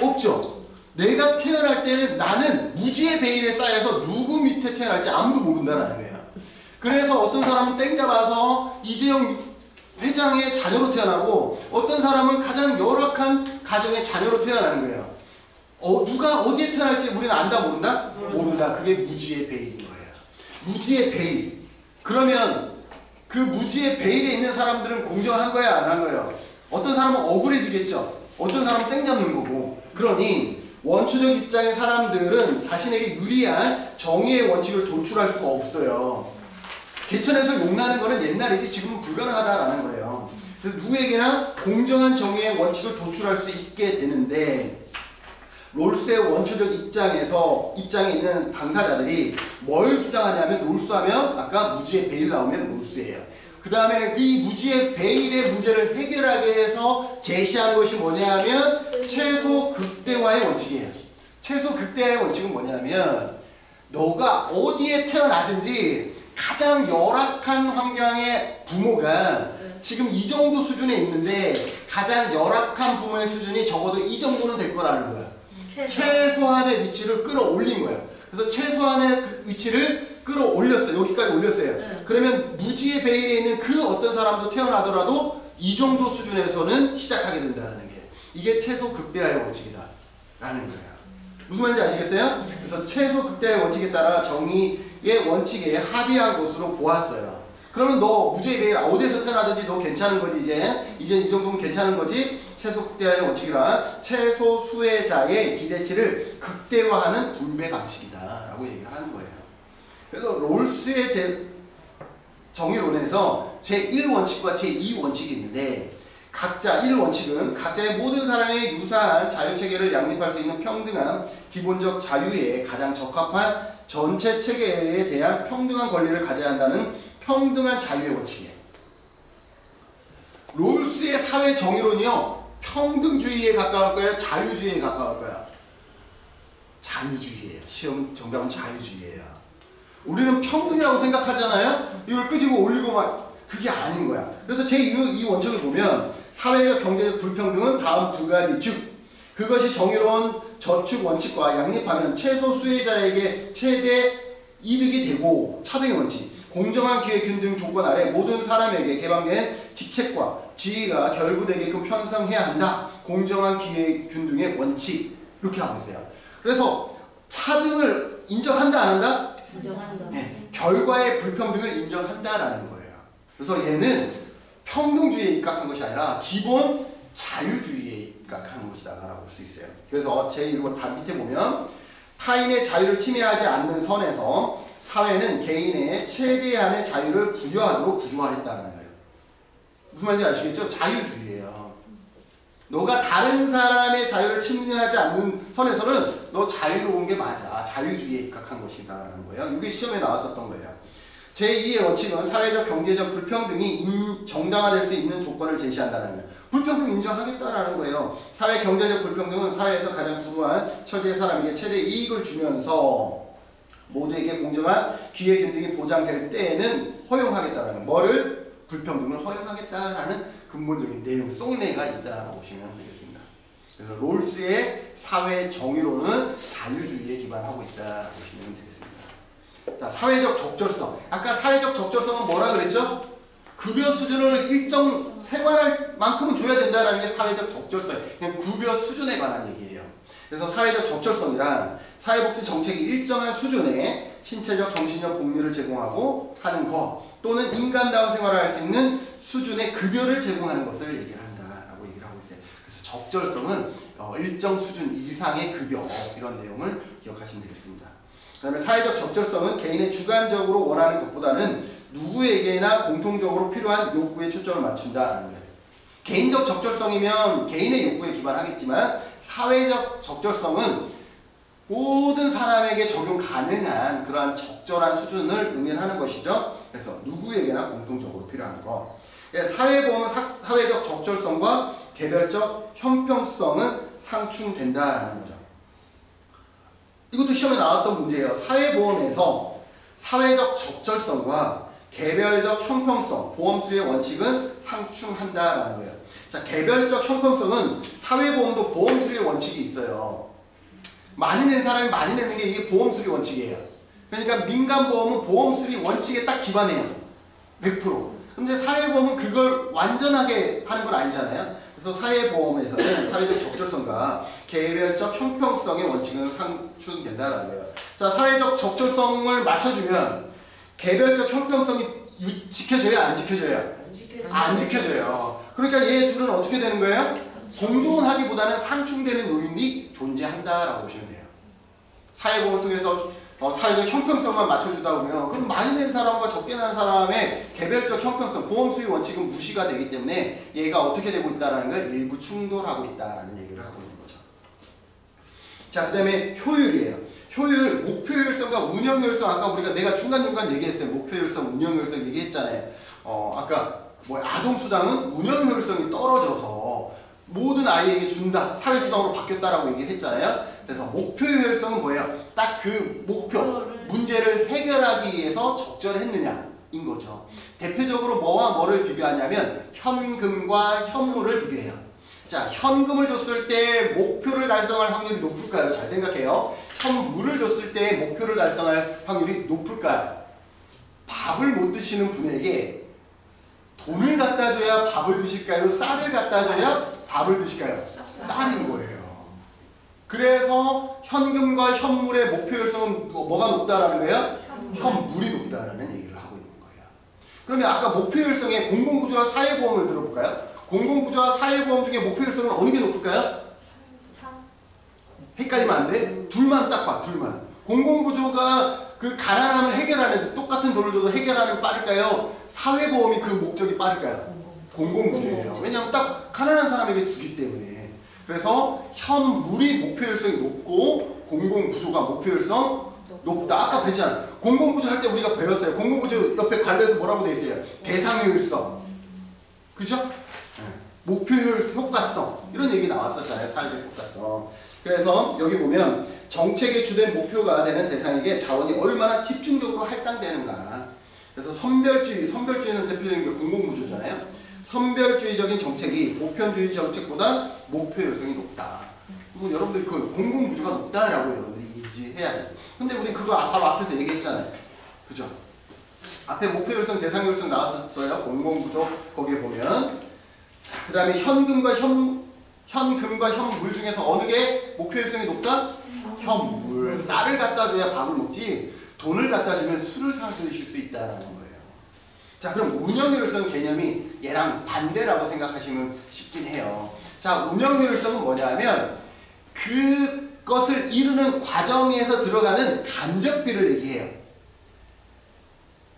없죠. 내가 태어날 때는 나는 무지의 베일에 쌓여서 누구 밑에 태어날지 아무도 모른다는 거예요. 그래서 어떤 사람은 땡 잡아서 이재용 회장의 자녀로 태어나고 어떤 사람은 가장 열악한 가정의 자녀로 태어나는 거예요. 누가 어디에 태어날지 우리는 안다 모른다? 모른다. 그게 무지의 베일인 거예요. 무지의 베일. 그러면 그 무지의 베일에 있는 사람들은 공정한 거야 안 한 거예요? 어떤 사람은 억울해지겠죠. 어떤 사람은 땡 잡는 거고. 그러니 원초적 입장의 사람들은 자신에게 유리한 정의의 원칙을 도출할 수가 없어요. 개천에서 용나는 거는 옛날이지 지금은 불가능하다라는 거예요. 그래서 누구에게나 공정한 정의의 원칙을 도출할 수 있게 되는데 롤스의 원초적 입장에 있는 당사자들이 뭘 주장하냐면 롤스하면 아까 무지의 베일 나오면 롤스예요. 그 다음에 이 무지의 베일의 문제를 해결하기 위해서 제시한 것이 뭐냐면 최소 극대화의 원칙이에요. 최소 극대화의 원칙은 뭐냐면 너가 어디에 태어나든지 가장 열악한 환경의 부모가 지금 이 정도 수준에 있는데 가장 열악한 부모의 수준이 적어도 이 정도는 될 거라는 거야. 최소한의 위치를 끌어올린 거예요. 그래서 최소한의 그 위치를 끌어올렸어요. 여기까지 올렸어요. 네. 그러면 무지의 베일에 있는 그 어떤 사람도 태어나더라도 이 정도 수준에서는 시작하게 된다는 게 이게 최소 극대화의 원칙이다 라는 거예요. 무슨 말인지 아시겠어요? 그래서 최소 극대화의 원칙에 따라 정의의 원칙에 합의한 것으로 보았어요. 그러면 너 무지의 베일 어디에서 태어나든지 너 괜찮은 거지. 이제 이 정도면 괜찮은 거지. 최소 극대화의 원칙이라 최소 수혜자의 기대치를 극대화하는 분배 방식이다 라고 얘기를 하는 거예요. 그래서 롤스의 정의론에서 제1원칙과 제2원칙이 있는데 각자 1원칙은 각자의 모든 사람의 유사한 자유체계를 양립할 수 있는 평등한 기본적 자유에 가장 적합한 전체 체계에 대한 평등한 권리를 가져야 한다는 평등한 자유의 원칙이에요. 롤스의 사회 정의론이요. 평등주의에 가까울까요? 자유주의에 가까울까요? 자유주의예요. 시험 정답은 자유주의예요. 우리는 평등이라고 생각하잖아요. 이걸 끄집어 올리고 막 그게 아닌 거야. 그래서 제2 원칙을 보면 사회적 경제적 불평등은 다음 두 가지 즉 그것이 정의로운 저축 원칙과 양립하면 최소 수혜자에게 최대 이득이 되고 차등의 원칙 공정한 기회 균등 조건 아래 모든 사람에게 개방된 직책과 지위가 결부되게끔 편성해야 한다. 공정한 기회 균등의 원칙 이렇게 하고 있어요. 그래서 차등을 인정한다 안 한다? 인정한다. 네, 결과의 불평등을 인정한다라는 거예요. 그래서 얘는 평등주의에 입각한 것이 아니라 기본 자유주의에 입각한 것이다 라고 볼 수 있어요. 그래서 제1번 다 밑에 보면 타인의 자유를 침해하지 않는 선에서 사회는 개인의 최대한의 자유를 부여하도록 구조화했다는 거예요. 무슨 말인지 아시겠죠? 자유주의예요. 너가 다른 사람의 자유를 침해하지 않는 선에서는 너 자유로운 게 맞아. 자유주의에 입각한 것이다 라는 거예요. 이게 시험에 나왔었던 거예요. 제2의 원칙은 사회적 경제적 불평등이 정당화될 수 있는 조건을 제시한다는 거예요. 불평등 인정하겠다라는 거예요. 사회 경제적 불평등은 사회에서 가장 불우한 처지의 사람에게 최대 이익을 주면서 모두에게 공정한 기회균등이 보장될 때에는 허용하겠다라는 뭐를? 불평등을 허용하겠다라는 근본적인 내용, 속내가 있다고 보시면 되겠습니다. 그래서 롤스의 사회 정의론은 자유주의에 기반하고 있다고 보시면 되겠습니다. 자, 사회적 적절성. 아까 사회적 적절성은 뭐라 그랬죠? 급여 수준을 일정 생활할 만큼은 줘야 된다는 게 사회적 적절성. 그냥 급여 수준에 관한 얘기예요. 그래서 사회적 적절성이란 사회복지 정책이 일정한 수준의 신체적, 정신적 복리를 제공하고 하는 것 또는 인간다운 생활을 할 수 있는 수준의 급여를 제공하는 것을 얘기를 한다라고 얘기를 하고 있어요. 그래서 적절성은 일정 수준 이상의 급여 이런 내용을 기억하시면 되겠습니다. 그 다음에 사회적 적절성은 개인의 주관적으로 원하는 것보다는 누구에게나 공통적으로 필요한 욕구에 초점을 맞춘다라는 거예요. 개인적 적절성이면 개인의 욕구에 기반하겠지만 사회적 적절성은 모든 사람에게 적용 가능한 그러한 적절한 수준을 의미하는 것이죠. 그래서 누구에게나 공통적으로 필요한 것. 사회보험은 사회적 적절성과 개별적 형평성은 상충된다는 거죠. 이것도 시험에 나왔던 문제예요. 사회보험에서 사회적 적절성과 개별적 형평성, 보험 수의 원칙은 상충한다라는 거예요. 자, 개별적 형평성은 사회보험도 보험 수의 원칙이 있어요. 많이 낸 사람이 많이 내는 게 이게 보험 수리 원칙이에요. 그러니까 민간보험은 보험 수리 원칙에 딱 기반해요. 100%. 근데 사회보험은 그걸 완전하게 하는 건 아니잖아요. 그래서 사회보험에서는 사회적 적절성과 개별적 형평성의 원칙은 상충된다는 거예요. 자, 사회적 적절성을 맞춰주면 개별적 형평성이 지켜져요? 안 지켜져요? 안 지켜져요. 그러니까 얘 둘은 어떻게 되는 거예요? 공존하기보다는 상충되는 요인이 존재한다라고 보시면 돼요. 사회보험을 통해서 사회적 형평성만 맞춰주다 보면 그럼 많이 낸 사람과 적게 낸 사람의 개별적 형평성, 보험 수익 원칙은 무시가 되기 때문에 얘가 어떻게 되고 있다는 걸 일부 충돌하고 있다라는 얘기를 하고 있는 거죠. 자, 그 다음에 효율이에요. 효율, 목표 효율성과 운영 효율성. 아까 내가 중간중간 얘기했어요. 목표 효율성, 운영 효율성 얘기했잖아요. 아까 아동수당은 운영 효율성이 떨어져서 모든 아이에게 준다, 사회수당으로 바뀌었다라고 얘기를 했잖아요. 그래서 목표 효율성은 뭐예요? 딱 그 목표, 문제를 해결하기 위해서 적절했느냐인 거죠. 대표적으로 뭐와 뭐를 비교하냐면 현금과 현물을 비교해요. 자, 현금을 줬을 때 목표를 달성할 확률이 높을까요? 잘 생각해요. 현물을 줬을 때 목표를 달성할 확률이 높을까요? 밥을 못 드시는 분에게 돈을 갖다 줘야 밥을 드실까요? 쌀을 갖다 줘야 밥을 드실까요? 쌀인 거예요. 그래서 현금과 현물의 목표 효율성은 뭐가 높다라는 거예요? 현물이 높다라는 얘기를 하고 있는 거예요. 그러면 아까 목표 효율성에 공공부조와 사회보험을 들어볼까요? 공공부조와 사회보험 중에 목표 효율성은 어느 게 높을까요? 헷갈리면 안 돼? 둘만 딱 봐, 둘만. 공공부조가 그 가난함을 해결하는데 똑같은 돈을 줘도 해결하는 빠를까요? 사회보험이 그 목적이 빠를까요? 공공부조예요. 왜냐하면 딱 가난한 사람에게 주기 때문에. 그래서 현물이 목표 효율성이 높고 공공부조가 목표 효율성 높다. 아까 배웠잖아. 공공부조 할 때 우리가 배웠어요. 공공부조 옆에 관료에서 뭐라고 돼 있어요? 대상 효율성. 그죠? 네. 목표 효과성. 이런 얘기 나왔었잖아요. 사회적 효과성. 그래서 여기 보면 정책의 주된 목표가 되는 대상에게 자원이 얼마나 집중적으로 할당되는가. 그래서 선별주의는 대표적인 게 공공부조잖아요. 선별주의적인 정책이 보편주의 정책보다 목표 효율성이 높다. 뭐 여러분들이 그 공공부조가 높다라고 여러분들이 인지해야 돼요. 근데 우리 그거 바로 앞에서 얘기했잖아요. 그죠? 앞에 목표 효율성, 대상 효율성 나왔었어요. 공공부조 거기에 보면. 자, 그 다음에 현금과 현물 중에서 어느 게 목표 효율성이 높다? 현물. 쌀을 갖다 줘야 밥을 먹지 돈을 갖다 주면 술을 사드실 수 있다라는 거예요. 자, 그럼 운영 효율성 개념이 얘랑 반대라고 생각하시면 쉽긴 해요. 자, 운영 효율성은 뭐냐면 그것을 이루는 과정에서 들어가는 간접비를 얘기해요.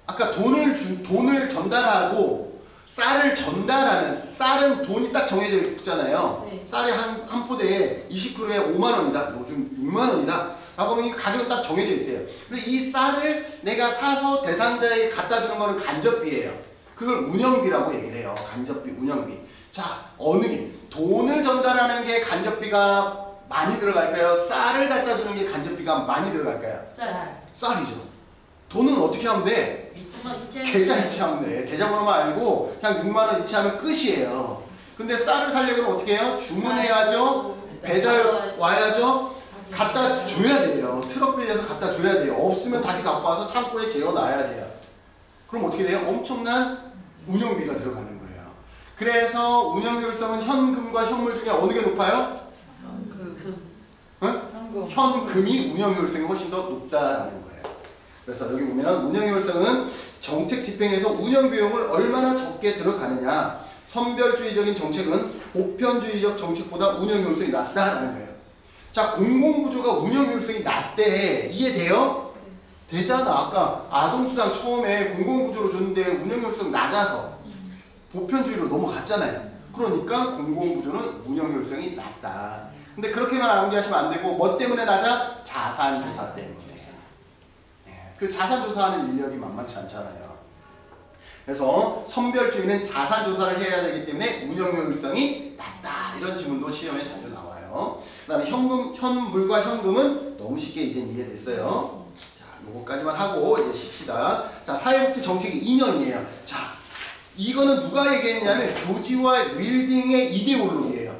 아까 돈을 전달하고 쌀을 전달하는, 쌀은 돈이 딱 정해져 있잖아요. 네. 쌀이 한 포대에 20kg에 5만원이다, 요즘 6만원이다 라고 하면 이 가격은 딱 정해져 있어요. 그리고 이 쌀을 내가 사서 대상자에게 갖다 주는 거는 간접비예요. 그걸 운영비라고 얘기를 해요. 간접비, 운영비. 자, 어느 게 돈을 전달하는 게 간접비가 많이 들어갈까요? 쌀을 갖다 주는 게 간접비가 많이 들어갈까요? 쌀이죠. 돈은 어떻게 하면 돼? 계좌 이체하면 돼. 계좌번호만 알고 그냥 6만원 이체하면 끝이에요. 근데 쌀을 사려면 어떻게 해요? 주문해야죠. 배달 와야죠. 갖다 줘야 돼요. 트럭 빌려서 갖다 줘야 돼요. 없으면 다시 갖고 와서 창고에 재워놔야 돼요. 그럼 어떻게 돼요? 엄청난 운영비가 들어가는 거예요. 그래서 운영 효율성은 현금과 현물 중에 어느 게 높아요? 현금이 운영 효율성이 훨씬 더 높다라는 거예요. 그래서 여기 보면 운영 효율성은 정책 집행에서 운영 비용을 얼마나 적게 들어가느냐. 선별주의적인 정책은 보편주의적 정책보다 운영 효율성이 낮다라는 거예요. 자, 공공부조가 운영 효율성이 낮대. 이해돼요? 되잖아. 아까 아동수당 처음에 공공부조로 줬는데 운영 효율성 낮아서 보편주의로 넘어갔잖아요. 그러니까 공공부조는 운영 효율성이 낮다. 근데 그렇게만 암기하시면 안 되고 뭐 때문에 낮아? 자산조사 때문에. 그 자산조사하는 인력이 만만치 않잖아요. 그래서 선별주의는 자산조사를 해야 되기 때문에 운영 효율성이 낮다. 이런 지문도 시험에 자주 나와요. 그 다음에 현물과 현금은 너무 쉽게 이제 이해됐어요. 자, 요거까지만 하고 이제 쉽시다. 자, 사회복지 정책이 2년이에요. 자, 이거는 누가 얘기했냐면 조지와 윌딩의 이데올로기예요.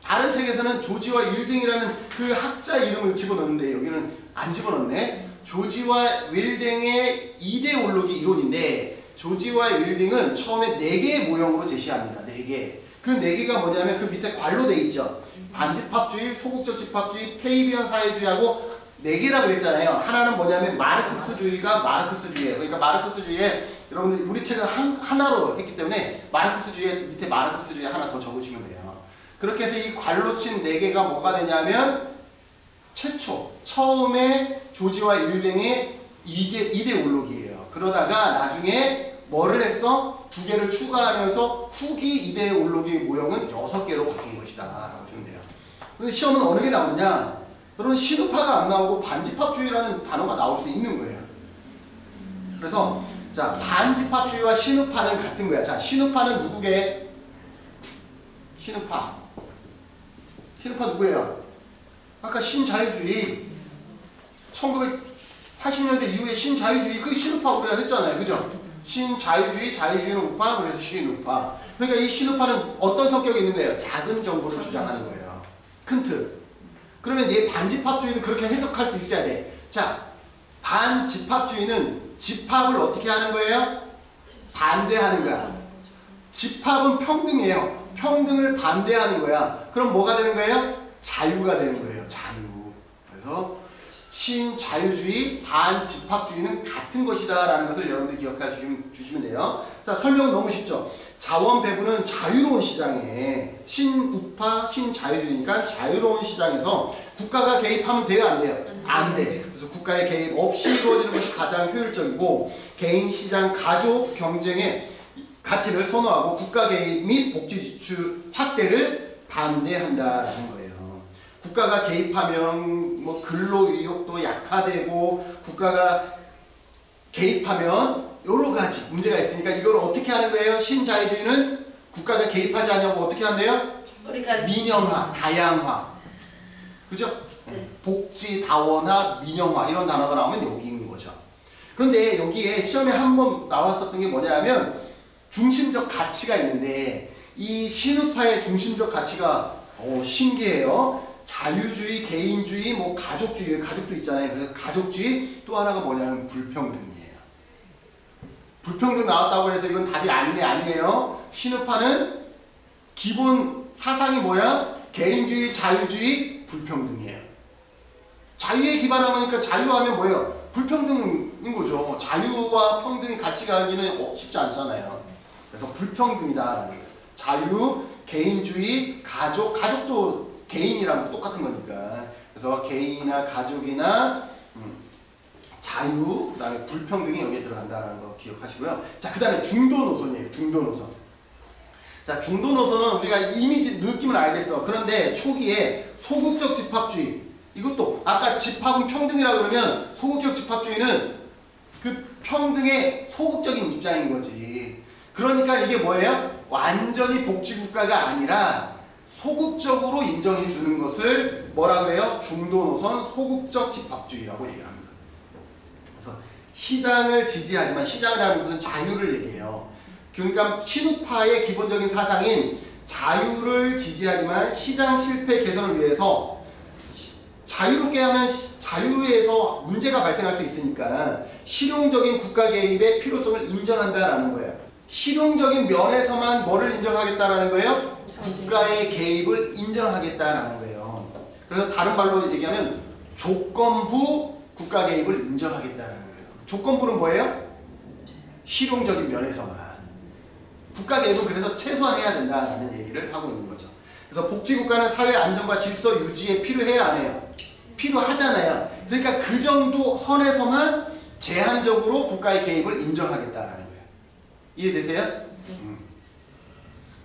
다른 책에서는 조지와 윌딩이라는 그 학자 이름을 집어넣는데 여기는 안 집어넣네. 조지와 윌딩의 이데올로기 이론인데 조지와 윌딩은 처음에 4개의 모형으로 제시합니다. 4개. 그 4개가 뭐냐면 그 밑에 괄로 돼 있죠. 반집합주의, 소극적 집합주의, 페이비언 사회주의하고 4개라 그랬잖아요. 하나는 뭐냐면 마르크스주의가 마르크스주의예요. 그러니까 마르크스주의에 여러분들 우리 책은 하나로 했기 때문에 마르크스주의 밑에 마르크스주의 하나 더 적으시면 돼요. 그렇게 해서 이 괄로 친 4개가 뭐가 되냐면 처음에 조지와 일뱅의 이데올로기예요. 그러다가 나중에 뭐를 했어? 2개를 추가하면서 후기 이데올로기 모형은 6개로 바뀐 것이다 라고 보시면 돼요. 근데 시험은 어느 게 나오냐? 여러분 신우파가 안 나오고 반집합주의라는 단어가 나올 수 있는 거예요. 그래서 자, 반집합주의와 신우파는 같은 거야. 자, 신우파는 누구게? 신우파 누구예요? 아까 신자유주의 1980년대 이후에 신자유주의 그 신우파 우리가 했잖아요. 그죠? 신자유주의, 자유주의는 우파, 그래서 신우파. 그러니까 이 신우파는 어떤 성격이 있는 거예요? 작은 정보를 주장하는 거예요. 큰 틀. 그러면 얘 반집합주의도 그렇게 해석할 수 있어야 돼. 자, 반집합주의는 집합을 어떻게 하는 거예요? 반대하는 거야. 집합은 평등이에요. 평등을 반대하는 거야. 그럼 뭐가 되는 거예요? 자유가 되는 거예요. 자유. 그래서 신자유주의, 반집합주의는 같은 것이다 라는 것을 여러분들 기억해 주시면 돼요. 자, 설명은 너무 쉽죠. 자원 배분은 자유로운 시장에 신우파, 신자유주의니까 자유로운 시장에서 국가가 개입하면 돼요? 안 돼요? 안 돼. 그래서 국가의 개입 없이 이루어지는 것이 가장 효율적이고 개인 시장, 가족 경쟁의 가치를 선호하고 국가 개입 및 복지 지출 확대를 반대한다라는 거예요. 국가가 개입하면 뭐 근로 의욕도 약화되고 국가가 개입하면 여러 가지 문제가 있으니까 이걸 어떻게 하는 거예요? 신자유주의는 국가가 개입하지 않냐고 어떻게 한대요? 민영화, 다양화. 그죠? 네. 복지, 다원화, 민영화 이런 단어가 나오면 여기인 거죠. 그런데 여기에 시험에 한번 나왔었던 게 뭐냐면 중심적 가치가 있는데 이 신우파의 중심적 가치가 신기해요. 자유주의, 개인주의, 뭐 가족주의, 가족도 있잖아요. 그래서 가족주의, 또 하나가 뭐냐면 불평등이에요. 불평등 나왔다고 해서 이건 답이 아니에요. 신우파는 기본 사상이 뭐야? 개인주의, 자유주의, 불평등이에요. 자유에 기반하니까 자유하면 뭐예요? 불평등인 거죠. 자유와 평등이 같이 가기는 쉽지 않잖아요. 그래서 불평등이다라는 거예요. 자유, 개인주의, 가족도 개인이랑 똑같은 거니까. 그래서 개인이나 가족이나 자유, 그 다음에 불평등이 여기에 들어간다는 거 기억하시고요. 자, 그 다음에 중도 노선이에요. 중도 노선. 자, 중도 노선은 우리가 이미지 느낌을 알겠어. 그런데 초기에 소극적 집합주의. 이것도 아까 집합은 평등이라 그러면 소극적 집합주의는 그 평등의 소극적인 입장인 거지. 그러니까 이게 뭐예요? 완전히 복지국가가 아니라 소극적으로 인정해 주는 것을 뭐라 그래요? 중도 노선 소극적 집합주의라고 얘기합니다. 그래서 시장을 지지하지만 시장이라는 것은 자유를 얘기해요. 그러니까 신우파의 기본적인 사상인 자유를 지지하지만 시장 실패 개선을 위해서 자유롭게 하면 자유에서 문제가 발생할 수 있으니까 실용적인 국가 개입의 필요성을 인정한다라는 거예요. 실용적인 면에서만 뭐를 인정하겠다라는 거예요? 국가의 개입을 인정하겠다라는 거예요. 그래서 다른 말로 얘기하면 조건부 국가 개입을 인정하겠다라는 거예요. 조건부는 뭐예요? 실용적인 면에서만. 국가 개입은 그래서 최소한 해야 된다라는 얘기를 하고 있는 거죠. 그래서 복지국가는 사회 안정과 질서 유지에 필요해야 안 해요? 필요하잖아요. 그러니까 그 정도 선에서만 제한적으로 국가의 개입을 인정하겠다라는 거예요. 이해되세요?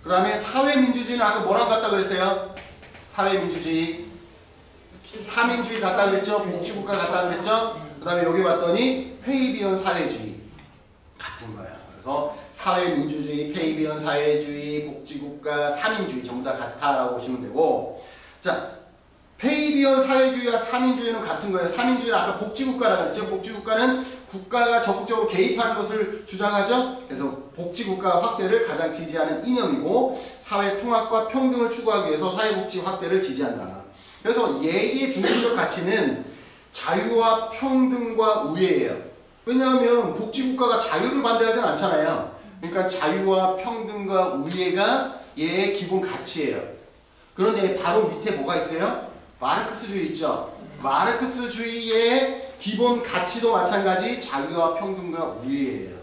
그 다음에 사회민주주의는 아까 뭐랑 같다 그랬어요? 사회민주주의, 사민주의 같다 그랬죠? 복지국가 같다 그랬죠? 그 다음에 여기 봤더니 페이비언 사회주의 같은 거예요. 그래서 사회민주주의, 페이비언 사회주의, 복지국가, 사민주의 전부 다 같다라고 보시면 되고, 자, 페이비언 사회주의와 사민주의는 같은 거예요. 사민주의는 아까 복지국가라고 그랬죠. 복지국가는 국가가 적극적으로 개입하는 것을 주장하죠. 그래서 복지국가 확대를 가장 지지하는 이념이고 사회 통합과 평등을 추구하기 위해서 사회복지 확대를 지지한다. 그래서 얘의 중심적 가치는 자유와 평등과 우애예요. 왜냐하면 복지국가가 자유를 반대하지는 않잖아요. 그러니까 자유와 평등과 우애가 얘의 기본 가치예요. 그런데 바로 밑에 뭐가 있어요? 마르크스주의 있죠? 마르크스주의의 기본 가치도 마찬가지 자유와 평등과 우애예요.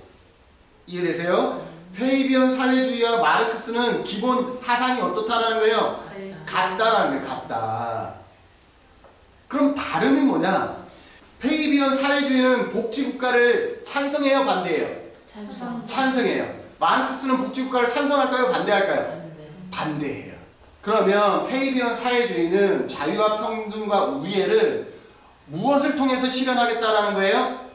이해되세요? 페이비언 사회주의와 마르크스는 기본 사상이 어떻다라는 거예요? 같다라는 거예요. 같다. 그럼 다름이 뭐냐? 페이비언 사회주의는 복지국가를 찬성해요, 반대해요? 찬성해요. 마르크스는 복지국가를 찬성할까요, 반대할까요? 반대해요. 그러면 페이비언 사회주의는 자유와 평등과 우애를 무엇을 통해서 실현하겠다라는 거예요?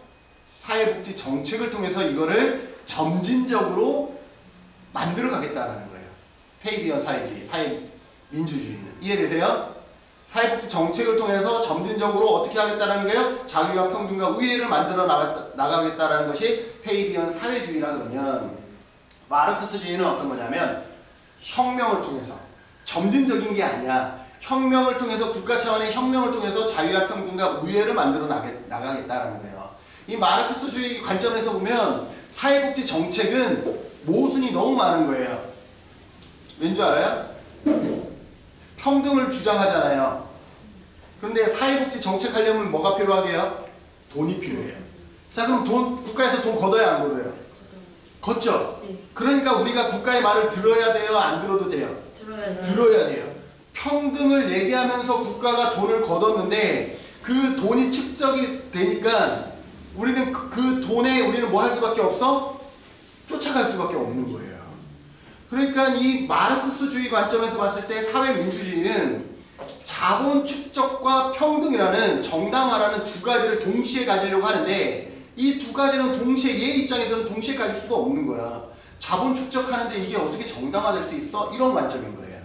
사회복지 정책을 통해서 이거를 점진적으로 만들어 가겠다라는 거예요. 페이비언 사회주의, 사회민주주의는. 이해되세요? 사회복지 정책을 통해서 점진적으로 어떻게 하겠다는 거예요? 자유와 평등과 우애를 만들어 나가겠다는 것이 페이비언 사회주의라 그러면, 마르크스주의는 어떤 거냐면 혁명을 통해서, 점진적인 게 아니야. 혁명을 통해서, 국가 차원의 혁명을 통해서 자유와 평등과 우애를 만들어 나가겠다는 거예요. 이 마르크스주의 관점에서 보면 사회복지 정책은 모순이 너무 많은 거예요. 왠 줄 알아요? 평등을 주장하잖아요. 그런데 사회복지 정책하려면 뭐가 필요하게요? 돈이 필요해요. 자, 그럼 국가에서 돈 걷어야 안 걷어요? 걷죠? 네. 그러니까 우리가 국가의 말을 들어야 돼요? 안 들어도 돼요? 들어야 돼요. 평등을 얘기하면서 국가가 돈을 걷었는데 그 돈이 축적이 되니까 우리는 그 돈에 우리는 뭐 할 수밖에 없어? 쫓아갈 수밖에 없는 거예요. 그러니까 이 마르크스주의 관점에서 봤을 때 사회민주주의는 자본 축적과 평등이라는, 정당화라는 두 가지를 동시에 가지려고 하는데, 이 두 가지는 동시에, 얘 입장에서는 동시에 가질 수가 없는 거야. 자본 축적하는데 이게 어떻게 정당화될 수 있어? 이런 관점인 거예요.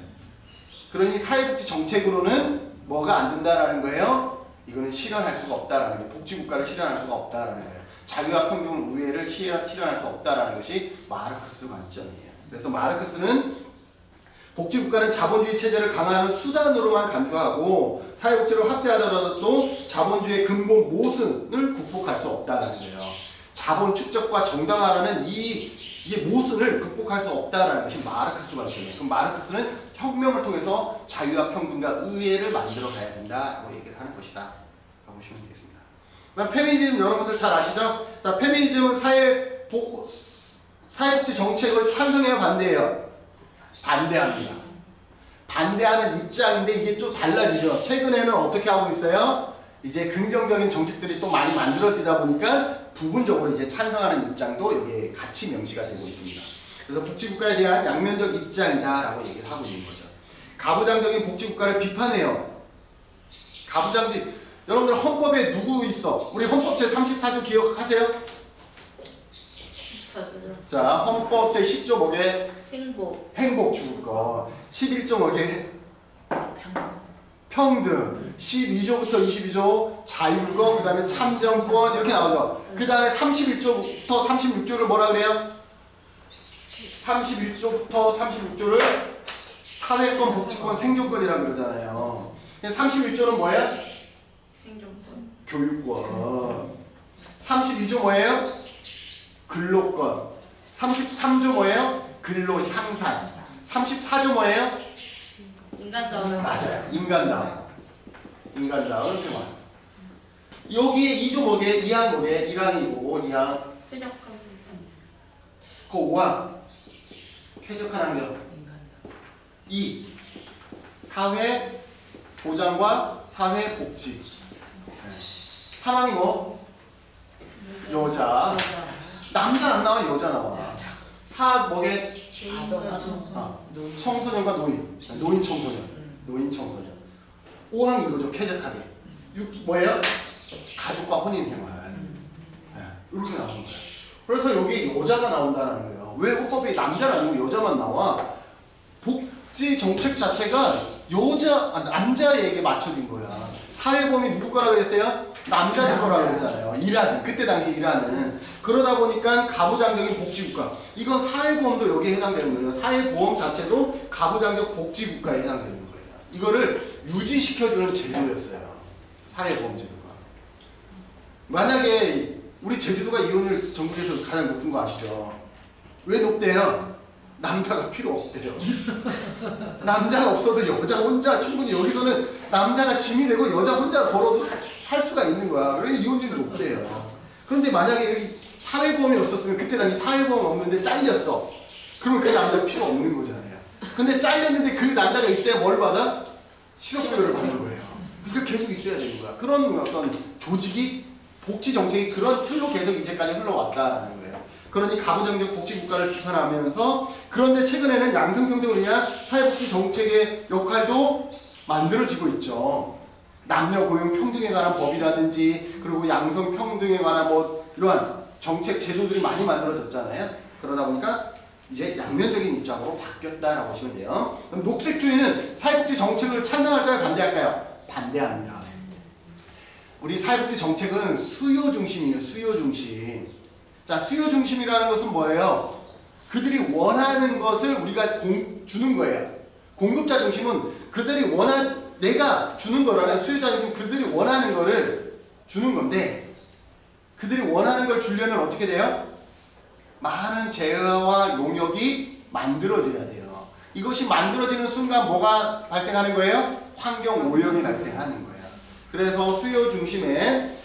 그러니 사회복지 정책으로는 뭐가 안 된다라는 거예요? 이거는 실현할 수가 없다라는 거예요. 복지국가를 실현할 수가 없다라는 거예요. 자유와 평등, 우애를 실현할 수 없다라는 것이 마르크스 관점이에요. 그래서 마르크스는 복지국가는 자본주의 체제를 강화하는 수단으로만 간주하고 사회복지를 확대하더라도 자본주의의 근본 모순을 국복할 수 없다라는 거예요. 자본 축적과 정당화라는 이게 모순을 극복할 수 없다라는 것이 마르크스 관점이에요. 그럼 마르크스는 혁명을 통해서 자유와 평등과 의회를 만들어 가야 된다라고 얘기를 하는 것이다 라고 보시면 되겠습니다. 페미니즘 여러분들 잘 아시죠? 자, 페미니즘은 사회복지 정책을 찬성해요, 반대해요? 반대합니다. 반대하는 입장인데 이게 좀 달라지죠. 최근에는 어떻게 하고 있어요? 이제 긍정적인 정책들이 또 많이 만들어지다 보니까 부분적으로 이제 찬성하는 입장도 여기에 같이 명시가 되고 있습니다. 그래서 복지국가에 대한 양면적 입장이다라고 얘기를 하고 있는 거죠. 가부장적인 복지국가를 비판해요. 가부장직, 여러분들 헌법에 누구 있어? 우리 헌법 제34조 기억하세요? 자, 헌법 제10조 뭐게? 행복 주권. 11조 뭐게? 평등. 12조부터 22조 자유권, 그 다음에 참정권 이렇게 나오죠. 그 다음에 31조부터 36조를 뭐라 그래요? 31조부터 36조를 사회권, 복지권, 생존권이라고 그러잖아요. 31조는 뭐예요? 생존권. 교육권. 32조 뭐예요? 근로권. 33조 뭐예요? 근로 향상. 34조 뭐예요? 인간다움. 맞아요. 인간다움. 인간다움 생활. 여기에 2조 뭐게? 2항 뭐게? 1항이고 2항. 쾌적한. 그 5항. 쾌적한 환경. 2. 사회 보장과 사회 복지. 3항이 뭐? 여자. 남자 안 나와, 여자 나와. 4 뭐게? 청소년과 노인. 노인 청소년. 노인 청소년. 5항 이거죠. 쾌적하게. 6 뭐예요? 가족과 혼인 생활. 이렇게 나오는 거예요. 그래서 여기 여자가 나온다는 거예요. 왜 헌법에 남자는 아니고 여자만 나와? 복지 정책 자체가 남자에게 맞춰진 거야. 사회보험이 누구 거라 그랬어요? 남자들 거라 그랬잖아요. 일하는, 그때 당시 일하는. 그러다 보니까 가부장적인 복지국가. 이건 사회보험도 여기에 해당되는 거예요. 사회보험 자체도 가부장적 복지국가에 해당되는 거예요. 이거를 유지시켜주는 제도였어요. 사회보험 제도가. 만약에 우리 제주도가 이혼율 전국에서 가장 높은 거 아시죠? 왜 높대요? 남자가 필요 없대요. 남자가 없어도 여자 혼자 충분히, 여기서는 남자가 짐이 되고 여자 혼자 벌어도 살 수가 있는 거야. 그래서 이혼율이 높대요. 그런데 만약에 여기 사회보험이 없었으면, 그때 당시 사회보험 없는데 잘렸어. 그러면 그 남자 필요 없는 거잖아요. 근데 잘렸는데 그 남자가 있어야 뭘 받아? 실업급여를 받는 거예요. 그러니까 계속 있어야 되는 거야. 그런 어떤 조직이 복지 정책이 그런 틀로 계속 이제까지 흘러왔다라는 거예요. 그러니 가부장적 복지 국가를 비판하면서 그런데 최근에는 양성평등을 위한 사회복지 정책의 역할도 만들어지고 있죠. 남녀 고용 평등에 관한 법이라든지 그리고 양성 평등에 관한 뭐 이러한 정책 제도들이 많이 만들어졌잖아요. 그러다 보니까 이제 양면적인 입장으로 바뀌었다라고 보시면 돼요. 그럼 녹색주의는 사회복지 정책을 찬성할까요? 반대할까요? 반대합니다. 우리 사회복지 정책은 수요 중심이에요. 수요 중심. 자, 수요 중심이라는 것은 뭐예요? 그들이 원하는 것을 우리가 주는 거예요. 공급자 중심은 그들이 내가 주는 거라면 수요자 중심 그들이 원하는 거를 주는 건데 그들이 원하는 걸 주려면 어떻게 돼요? 많은 재화와 용역이 만들어져야 돼요. 이것이 만들어지는 순간 뭐가 발생하는 거예요? 환경 오염이 발생하는 거예요. 그래서 수요 중심의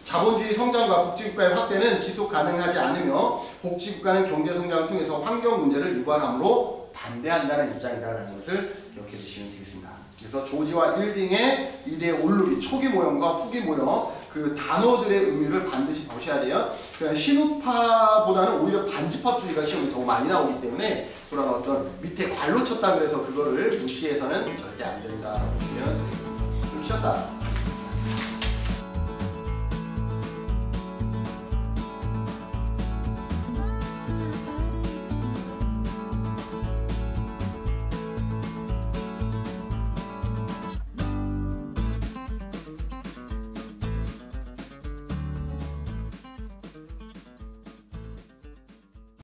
자본주의 성장과 복지국가의 확대는 지속 가능하지 않으며 복지국가는 경제성장을 통해서 환경 문제를 유발함으로 반대한다는 입장이다라는 것을 기억해 주시면 되겠습니다. 그래서 조지와 일딩의 이대 올루리 초기 모형과 후기 모형 그 단어들의 의미를 반드시 보셔야 돼요. 그러니까 신우파보다는 오히려 반집합주의가 시험에 더 많이 나오기 때문에 그런 어떤 밑에 괄로 쳤다 그래서 그거를 무시해서는 절대 안 된다라고 보시면 되겠습니다. 좀 쉬었다.